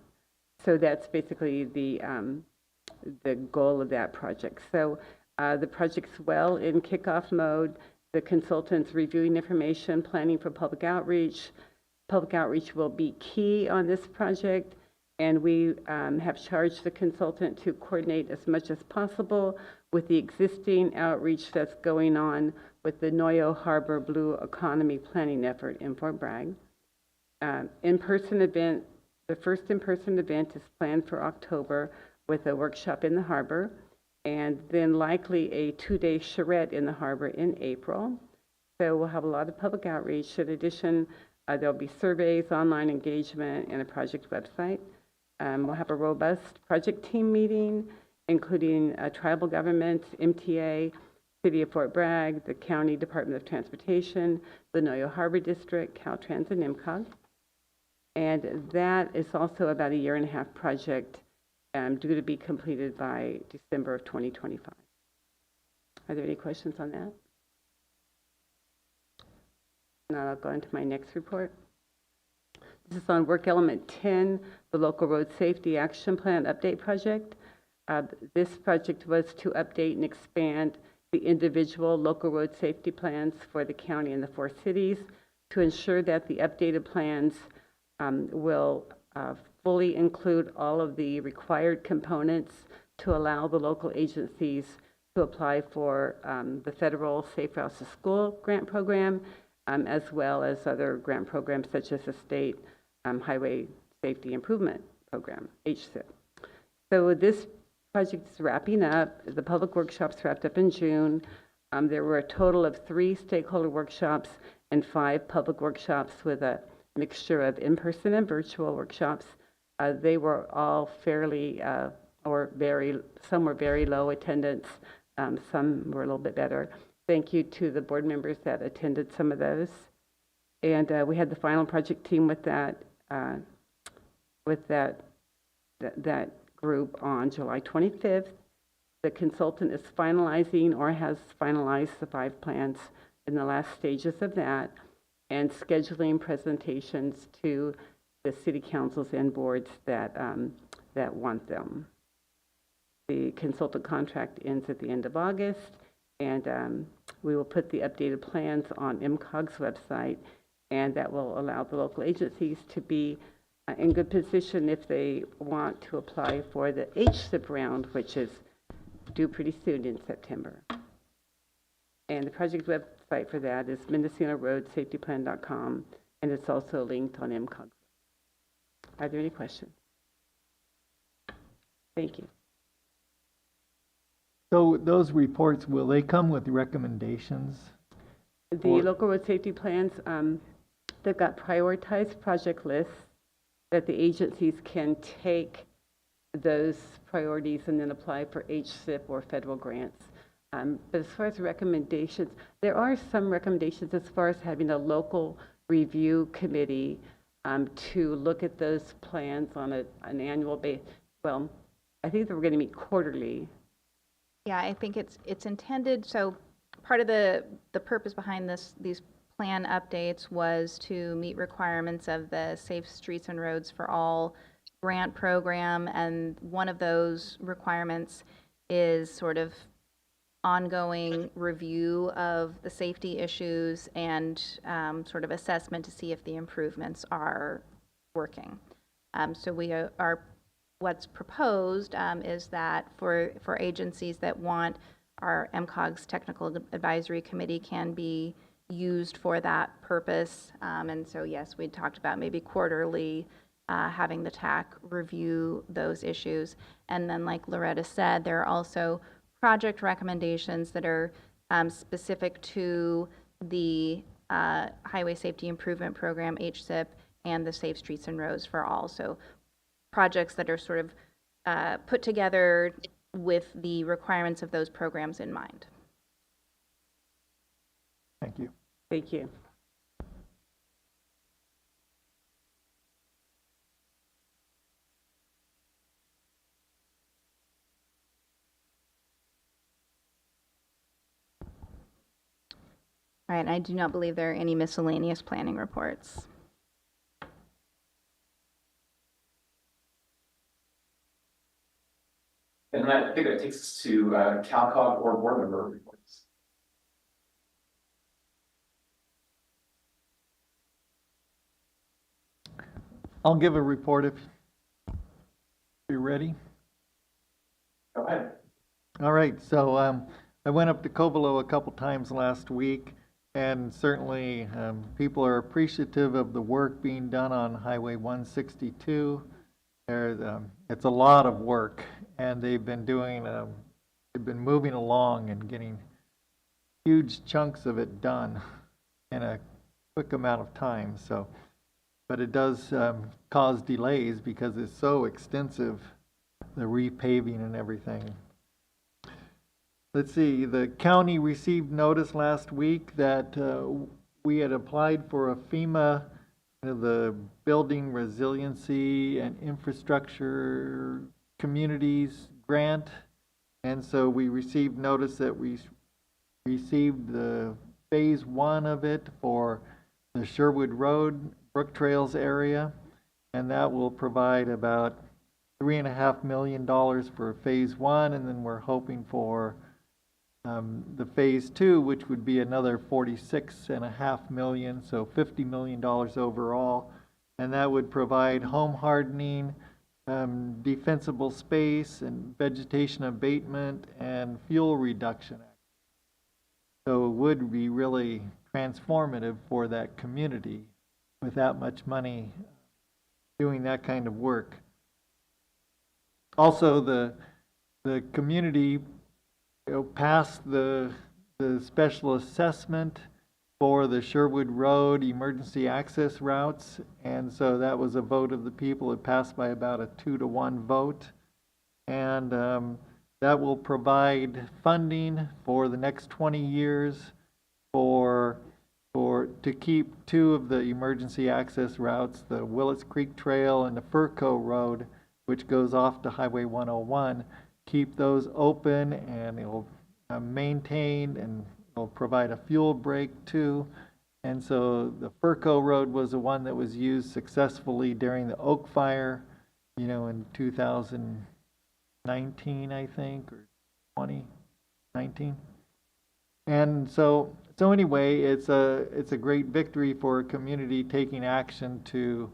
Speaker 5: So that's basically the goal of that project. So the project's well in kickoff mode. The consultant's reviewing information, planning for public outreach. Public outreach will be key on this project, and we have charged the consultant to coordinate as much as possible with the existing outreach that's going on with the Noyo Harbor Blue Economy Planning Effort in Fort Bragg. In-person event, the first in-person event is planned for October with a workshop in the harbor, and then likely a 2-day charrette in the harbor in April. So we'll have a lot of public outreach. In addition, there'll be surveys, online engagement, and a project website. We'll have a robust project team meeting, including tribal governments, MTA, City of Fort Bragg, the County Department of Transportation, the Noyo Harbor District, Caltrans, and MCOG. And that is also about a 1.5-year project due to be completed by December of 2025. Are there any questions on that? Now I'll go into my next report. This is on work element 10, the local road safety action plan update project. This project was to update and expand the individual local road safety plans for the county and the 4 cities to ensure that the updated plans will fully include all of the required components to allow the local agencies to apply for the federal Safe Routes to School grant program, as well as other grant programs such as the state Highway Safety Improvement Program, HSIP. So this project is wrapping up. The public workshops wrapped up in June. There were a total of 3 stakeholder workshops and 5 public workshops with a mixture of in-person and virtual workshops. They were all fairly some were very low attendance, some were a little bit better. Thank you to the board members that attended some of those. And we had the final project team with that group on July 25th. The consultant is finalizing or has finalized the 5 plans in the last stages of that and scheduling presentations to the city councils and boards that want them. The consultant contract ends at the end of August, and we will put the updated plans on MCOG's website, and that will allow the local agencies to be in good position if they want to apply for the HSIP round, which is due pretty soon in September. And the project website for that is MendocinoRoadSafetyPlan.com, and it's also linked on MCOG. Are there any questions? Thank you.
Speaker 8: So those reports, will they come with recommendations?
Speaker 5: The local road safety plans, they've got prioritized project lists that the agencies can take those priorities and then apply for HSIP or federal grants. But as far as recommendations, there are some recommendations as far as having a local review committee to look at those plans on an annual basis. Well, I think that we're going to meet quarterly.
Speaker 13: Yeah, I think it's intended, so part of the purpose behind these plan updates was to meet requirements of the Safe Streets and Roads for All grant program, and one of those requirements is sort of ongoing review of the safety issues and sort of assessment to see if the improvements are working. So we are what's proposed is that for agencies that want, our MCOG's Technical Advisory Committee can be used for that purpose. And so, yes, we talked about maybe quarterly having the TAC review those issues. And then, like Loretta said, there are also project recommendations that are specific to the Highway Safety Improvement Program, HSIP, and the Safe Streets and Roads for All. So projects that are sort of put together with the requirements of those programs in mind.
Speaker 8: Thank you.
Speaker 5: Thank you.
Speaker 13: All right, I do not believe there are any miscellaneous planning reports.
Speaker 17: And I think that takes us to CalCog or board member reports.
Speaker 8: I'll give a report if you're ready.
Speaker 17: Go ahead.
Speaker 8: All right, so I went up to Covelo a couple times last week, and certainly people are appreciative of the work being done on Highway 162. It's a lot of work, and they've been moving along and getting huge chunks of it done. in a quick amount of time, so. But it does cause delays because it's so extensive, the repaving and everything. Let's see, the county received notice last week that we had applied for a FEMA, the Building Resiliency and Infrastructure Communities grant. And so we received notice that we received the phase 1 of it for the Sherwood Road, Brook Trails area. And that will provide about $3.5 million for phase 1. And then we're hoping for the phase 2, which would be another $46.5 million, so $50 million overall, and that would provide home hardening, defensible space, and vegetation abatement, and fuel reduction. So it would be really transformative for that community with that much money doing that kind of work. Also, the community passed the special assessment for the Sherwood Road emergency access routes, and so that was a vote of the people. It passed by about a 2-to-1 vote, and that will provide funding for the next 20 years to keep 2 of the emergency access routes, the Willits Creek Trail and the Furco Road, which goes off to Highway 101. Keep those open, and it'll maintain, and it'll provide a fuel break too. And so the Furco Road was the one that was used successfully during the Oak Fire, in 2019, I think, or 2019. And so anyway, it's a great victory for a community taking action to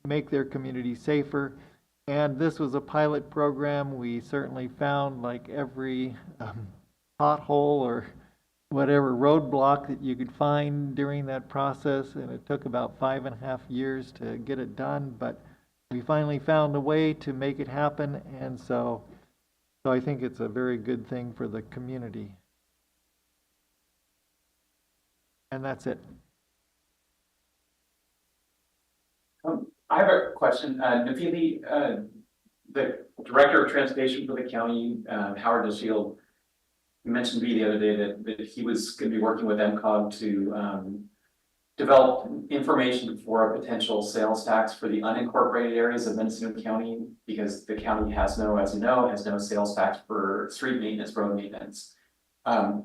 Speaker 8: make their community safer. And this was a pilot program. We certainly found, like, every pothole or whatever roadblock that you could find during that process, and it took about 5.5 years to get it done, but we finally found a way to make it happen, and so I think it's a very good thing for the community. And that's it.
Speaker 17: I have a question. Nafili, the Director of Transportation for the county, Howard DeShield, mentioned to me the other day that he was going to be working with MCOG to develop information for a potential sales tax for the unincorporated areas of Mendocino County, because the county has no, as you know, has no sales tax for street maintenance, road maintenance.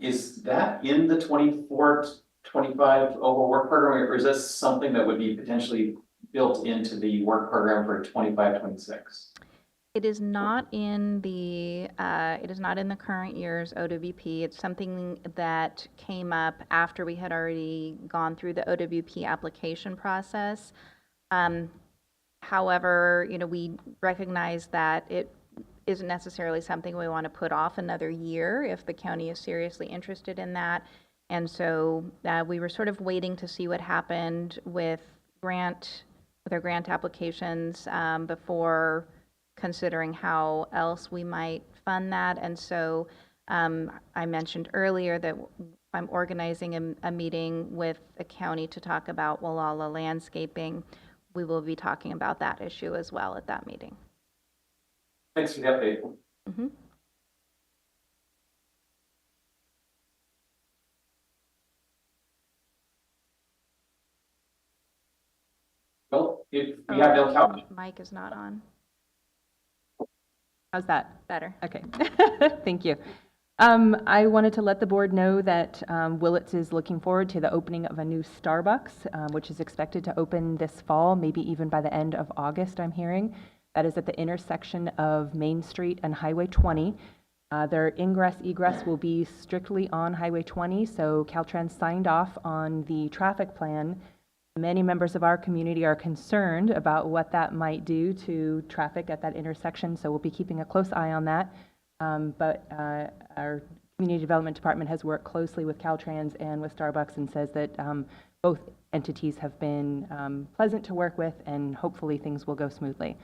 Speaker 17: Is that in the 24-25 overall work program, or is this something that would be potentially built into the work program for 25-26?
Speaker 13: It is not in the current year's OWP. It's something that came up after we had already gone through the OWP application process. However, we recognize that it isn't necessarily something we want to put off another year if the county is seriously interested in that. And so we were sort of waiting to see what happened with our grant applications before considering how else we might fund that. And so I mentioned earlier that I'm organizing a meeting with the county to talk about Gualala landscaping. We will be talking about that issue as well at that meeting.
Speaker 17: Thanks for the update.
Speaker 13: Mm-hmm.
Speaker 17: Well, if we have no count.
Speaker 13: Mic is not on.
Speaker 22: How's that?
Speaker 13: Better.
Speaker 22: Okay. Thank you. I wanted to let the board know that Willits is looking forward to the opening of a new Starbucks, which is expected to open this fall, maybe even by the end of August, I'm hearing. That is at the intersection of Main Street and Highway 20. Their ingress-egress will be strictly on Highway 20, so Caltrans signed off on the traffic plan. Many members of our community are concerned about what that might do to traffic at that intersection, so we'll be keeping a close eye on that. But our Community Development Department has worked closely with Caltrans and with Starbucks and says that both entities have been pleasant to work with, and hopefully things will go smoothly.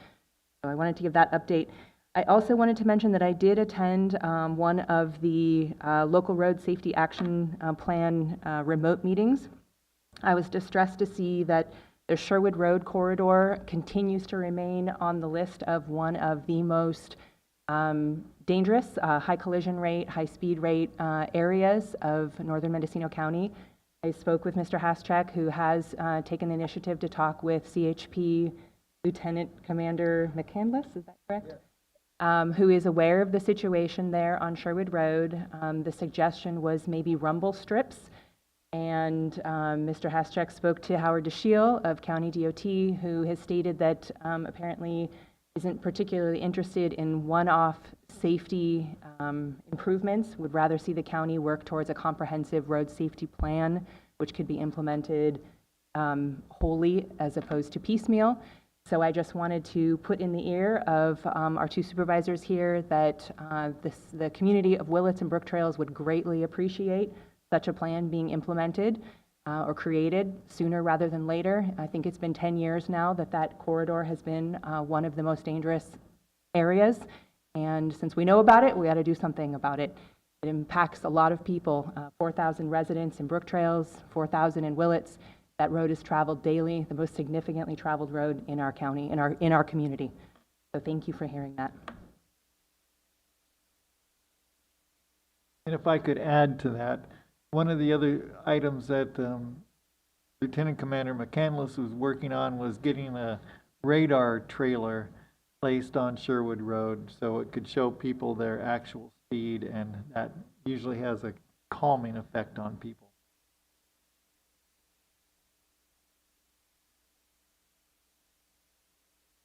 Speaker 22: So I wanted to give that update. I also wanted to mention that I did attend one of the local road safety action plan remote meetings. I was distressed to see that the Sherwood Road corridor continues to remain on the list of one of the most dangerous, high collision rate, high speed rate areas of northern Mendocino County. I spoke with Mr. Haschak, who has taken the initiative to talk with CHP Lieutenant Commander McCandless, is that correct? Who is aware of the situation there on Sherwood Road. The suggestion was maybe rumble strips. And Mr. Haschak spoke to Howard DeShiel of County DOT, who has stated that apparently isn't particularly interested in one-off safety improvements, would rather see the county work towards a comprehensive road safety plan, which could be implemented wholly as opposed to piecemeal. So I just wanted to put in the ear of our two supervisors here that the community of Willits and Brook Trails would greatly appreciate such a plan being implemented or created sooner rather than later. I think it's been 10 years now that that corridor has been one of the most dangerous areas. And since we know about it, we got to do something about it. It impacts a lot of people, 4,000 residents in Brook Trails, 4,000 in Willits. That road is traveled daily, the most significantly traveled road in our county, in our community. So thank you for hearing that.
Speaker 8: And if I could add to that, one of the other items that Lieutenant Commander McCandless was working on was getting a radar trailer placed on Sherwood Road so it could show people their actual speed, and that usually has a calming effect on people.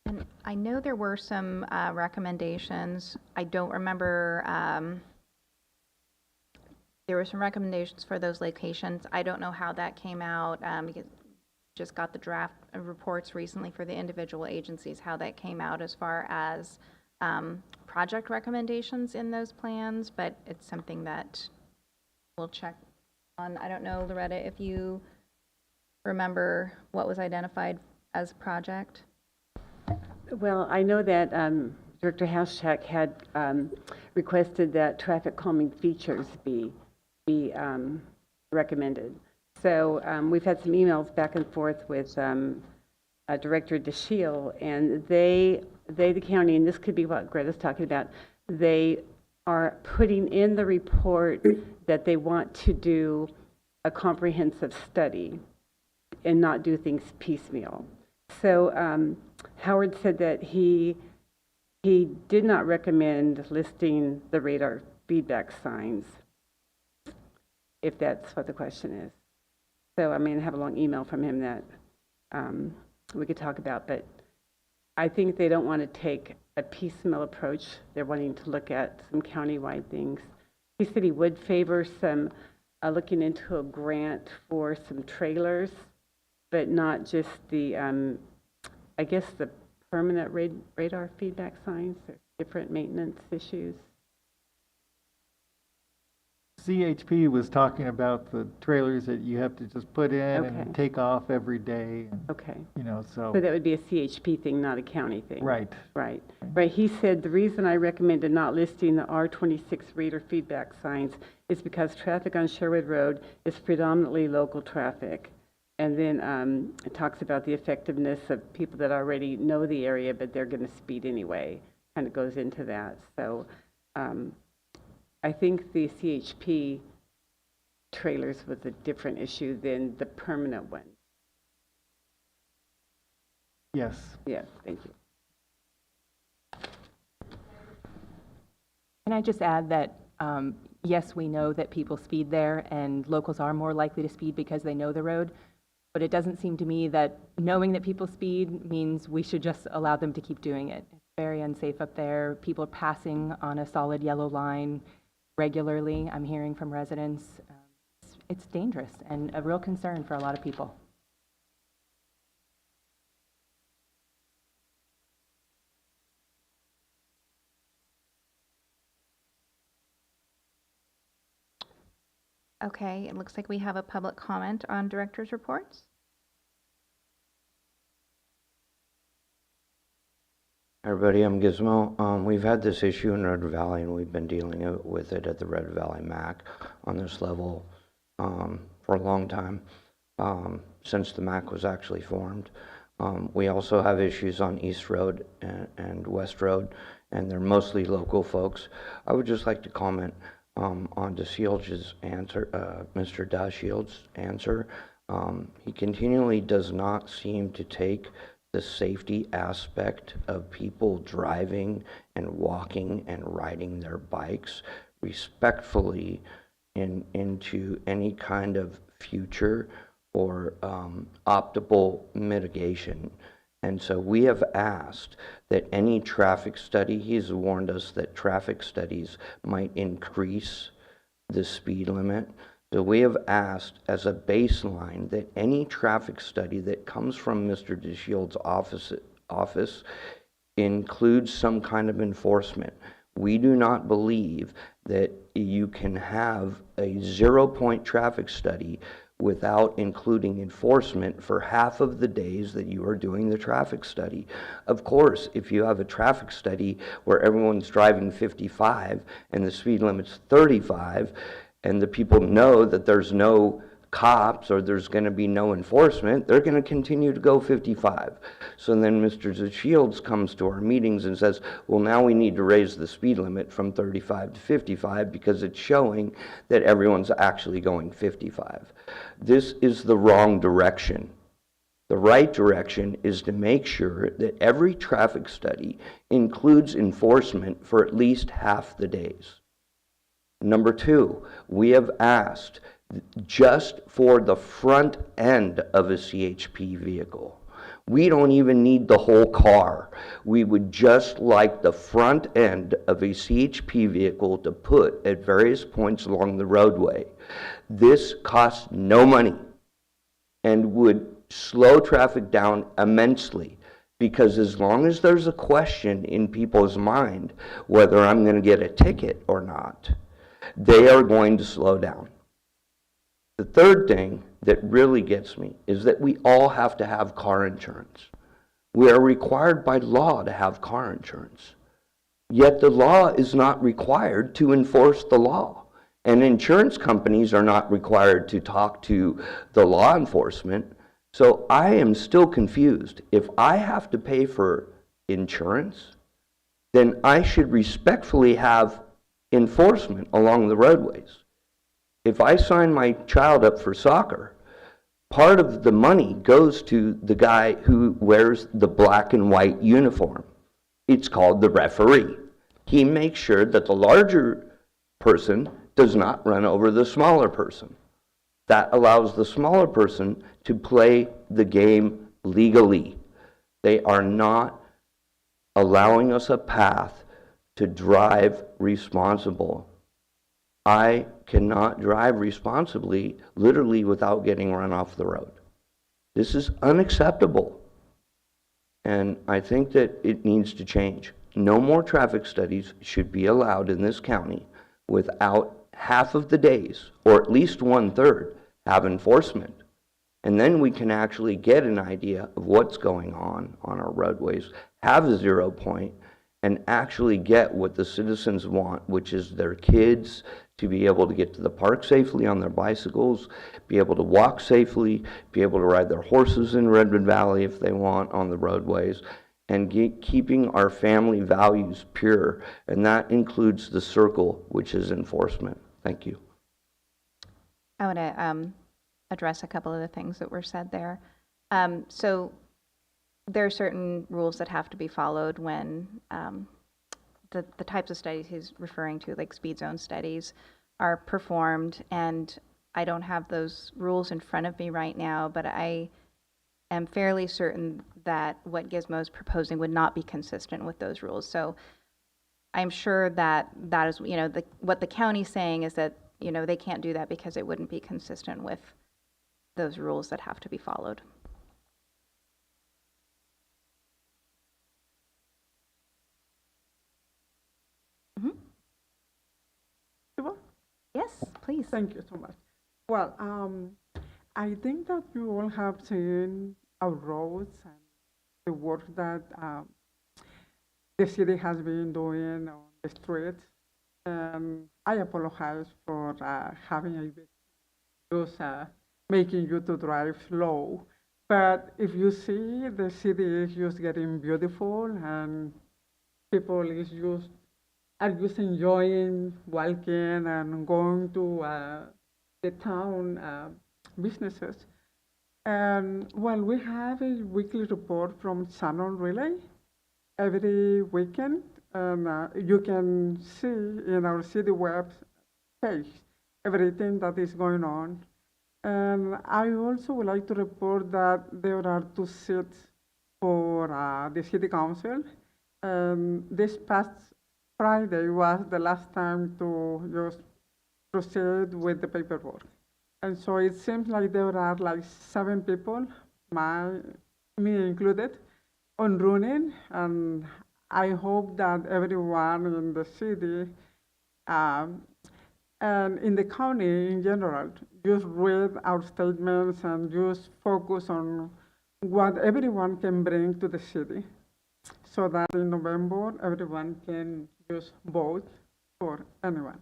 Speaker 13: And I know there were some recommendations. I don't remember. There were some recommendations for those locations. I don't know how that came out because just got the draft reports recently for the individual agencies, how that came out as far as project recommendations in those plans, but it's something that we'll check on. I don't know, Loretta, if you remember what was identified as a project.
Speaker 5: Well, I know that Director Haschak had requested that traffic calming features be recommended. So we've had some emails back and forth with Director DeShiel, and they, the county, and this could be what Greta's talking about, they are putting in the report that they want to do a comprehensive study and not do things piecemeal. So Howard said that he did not recommend listing the radar feedback signs, if that's what the question is. So I mean, I have a long email from him that we could talk about, but I think they don't want to take a piecemeal approach. They're wanting to look at some countywide things. He said he would favor some looking into a grant for some trailers, but not just the, I guess the permanent radar feedback signs or different maintenance issues.
Speaker 8: CHP was talking about the trailers that you have to just put in
Speaker 5: Okay.
Speaker 8: and take off every day. And,
Speaker 5: Okay.
Speaker 8: you know, so.
Speaker 5: So that would be a CHP thing, not a county thing.
Speaker 8: Right.
Speaker 5: Right. Right. He said the reason I recommended not listing the R26 radar feedback signs is because traffic on Sherwood Road is predominantly local traffic. And then it talks about the effectiveness of people that already know the area, but they're going to speed anyway. Kind of goes into that. So I think the CHP trailers was a different issue than the permanent one.
Speaker 8: Yes.
Speaker 5: Yes, thank you.
Speaker 22: Can I just add that, yes, we know that people speed there and locals are more likely to speed because they know the road, but it doesn't seem to me that knowing that people speed means we should just allow them to keep doing it. It's very unsafe up there. People are passing on a solid yellow line regularly. I'm hearing from residents. It's dangerous and a real concern for a lot of people.
Speaker 13: Okay, it looks like we have a public comment on director's reports.
Speaker 18: Everybody, I'm Gizmo. We've had this issue in Red Valley, and we've been dealing with it at the Red Valley MAC on this level for a long time, since the MAC was actually formed. We also have issues on East Road and West Road, and they're mostly local folks. I would just like to comment on DeShield's answer, Mr. DeShield's answer. He continually does not seem to take the safety aspect of people driving and walking and riding their bikes respectfully into any kind of future or optimal mitigation. And so we have asked that any traffic study, he's warned us that traffic studies might increase the speed limit. So we have asked as a baseline that any traffic study that comes from Mr. DeShield's office includes some kind of enforcement. We do not believe that you can have a 0-point traffic study without including enforcement for half of the days that you are doing the traffic study. Of course, if you have a traffic study where everyone's driving 55 and the speed limit's 35, and the people know that there's no cops or there's going to be no enforcement, they're going to continue to go 55. So then Mr. DeShield's comes to our meetings and says, well, now we need to raise the speed limit from 35 to 55 because it's showing that everyone's actually going 55. This is the wrong direction. The right direction is to make sure that every traffic study includes enforcement for at least half the days. Number two, we have asked just for the front end of a CHP vehicle. We don't even need the whole car. We would just like the front end of a CHP vehicle to put at various points along the roadway. This costs no money and would slow traffic down immensely, because as long as there's a question in people's mind whether I'm going to get a ticket or not, they are going to slow down. The third thing that really gets me is that we all have to have car insurance. We are required by law to have car insurance. Yet the law is not required to enforce the law. And insurance companies are not required to talk to the law enforcement. So I am still confused. If I have to pay for insurance, then I should respectfully have enforcement along the roadways. If I sign my child up for soccer, part of the money goes to the guy who wears the black and white uniform. It's called the referee. He makes sure that the larger person does not run over the smaller person. That allows the smaller person to play the game legally. They are not allowing us a path to drive responsible. I cannot drive responsibly, literally, without getting run off the road. This is unacceptable. And I think that it needs to change. No more traffic studies should be allowed in this county without half of the days, or at least 1/3, have enforcement. And then we can actually get an idea of what's going on our roadways, have a 0 point, and actually get what the citizens want, which is their kids to be able to get to the park safely on their bicycles, be able to walk safely, be able to ride their horses in Redwood Valley if they want on the roadways, and keeping our family values pure. And that includes the circle, which is enforcement. Thank you.
Speaker 13: I want to address a couple of the things that were said there. So there are certain rules that have to be followed when the types of studies he's referring to, like speed zone studies, are performed. And I don't have those rules in front of me right now, but I am fairly certain that what Gizmo is proposing would not be consistent with those rules. So I'm sure that that is, what the county's saying is that, they can't do that because it wouldn't be consistent with those rules that have to be followed. Yes, please.
Speaker 4: Thank you so much. Well, I think that you all have seen our roads and the work that the city has been doing on the streets. And I apologize for having a bit just making you to drive slow. But if you see, the city is just getting beautiful, and people are just enjoying walking and going to the town businesses. And well, we have a weekly report from Shannon Relay every weekend. You can see in our city web page everything that is going on. And I also would like to report that there are 2 seats for the city council. This past Friday was the last time to just proceed with the paperwork. And so it seems like there are like 7 people, me included, on running. And I hope that everyone in the city and in the county in general just read our statements and just focus on what everyone can bring to the city, so that in November everyone can just vote for anyone.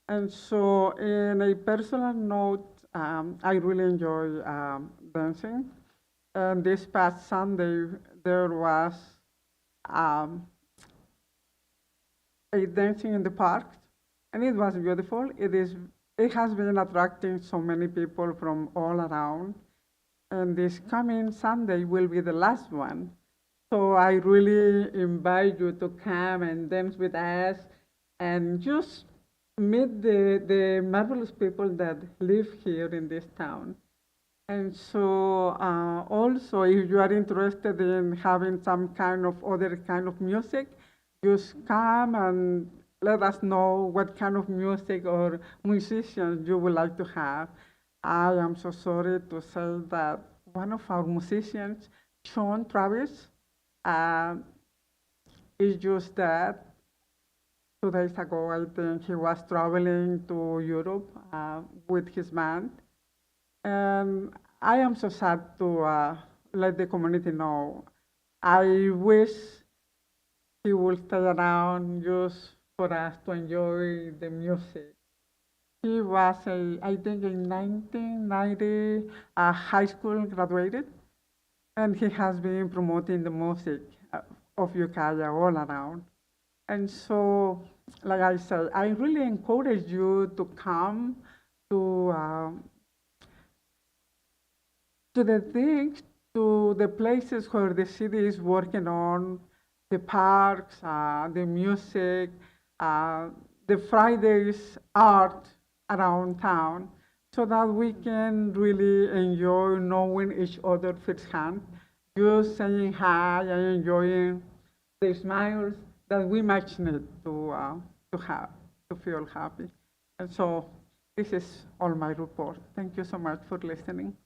Speaker 4: And so, in a personal note, I really enjoy dancing. And this past Sunday, there was a dancing in the park, and it was beautiful. It has been attracting so many people from all around. And this coming Sunday will be the last one. So I really invite you to come and dance with us and just meet the marvelous people that live here in this town. And so also, if you are interested in having some kind of other kind of music, just come and let us know what kind of music or musicians you would like to have. I am so sorry to say that one of our musicians, Sean Travis, is just that 2 days ago, I think he was traveling to Europe with his band. And I am so sad to let the community know. I wish he would stay around just for us to enjoy the music. He was, I think, in 1990, high school graduated, and he has been promoting the music of Ukiah all around. And so, like I said, I really encourage you to come to the things, to the places where the city is working on, the parks, the music, the Fridays art around town, so that we can really enjoy knowing each other firsthand, just saying hi and enjoying the smiles that we much need to feel happy. And so this is all my report. Thank you so much for listening.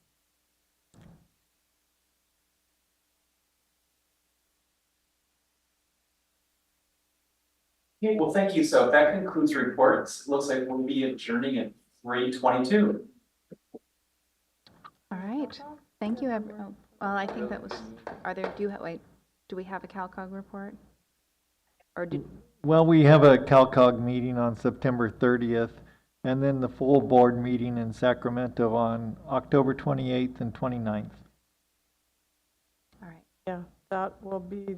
Speaker 17: Okay, well, thank you. So that concludes reports. Looks like we'll be adjourning at 3:22.
Speaker 13: All right. Thank you, everyone. Well, I think that was, do we have a CalCog report? Or did,
Speaker 8: Well, we have a CalCog meeting on September 30th, and then the full board meeting in Sacramento on October 28th and 29th.
Speaker 13: all right.
Speaker 16: Yeah, that will be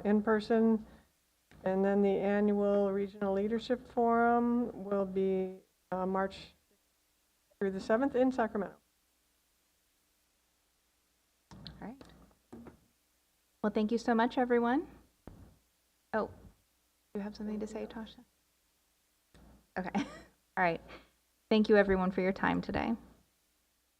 Speaker 16: in person. And then the annual Regional Leadership Forum will be March through the 7th in Sacramento.
Speaker 13: All right. Well, thank you so much, everyone. Oh, you have something to say, Tasha? Okay. All right. Thank you, everyone, for your time today.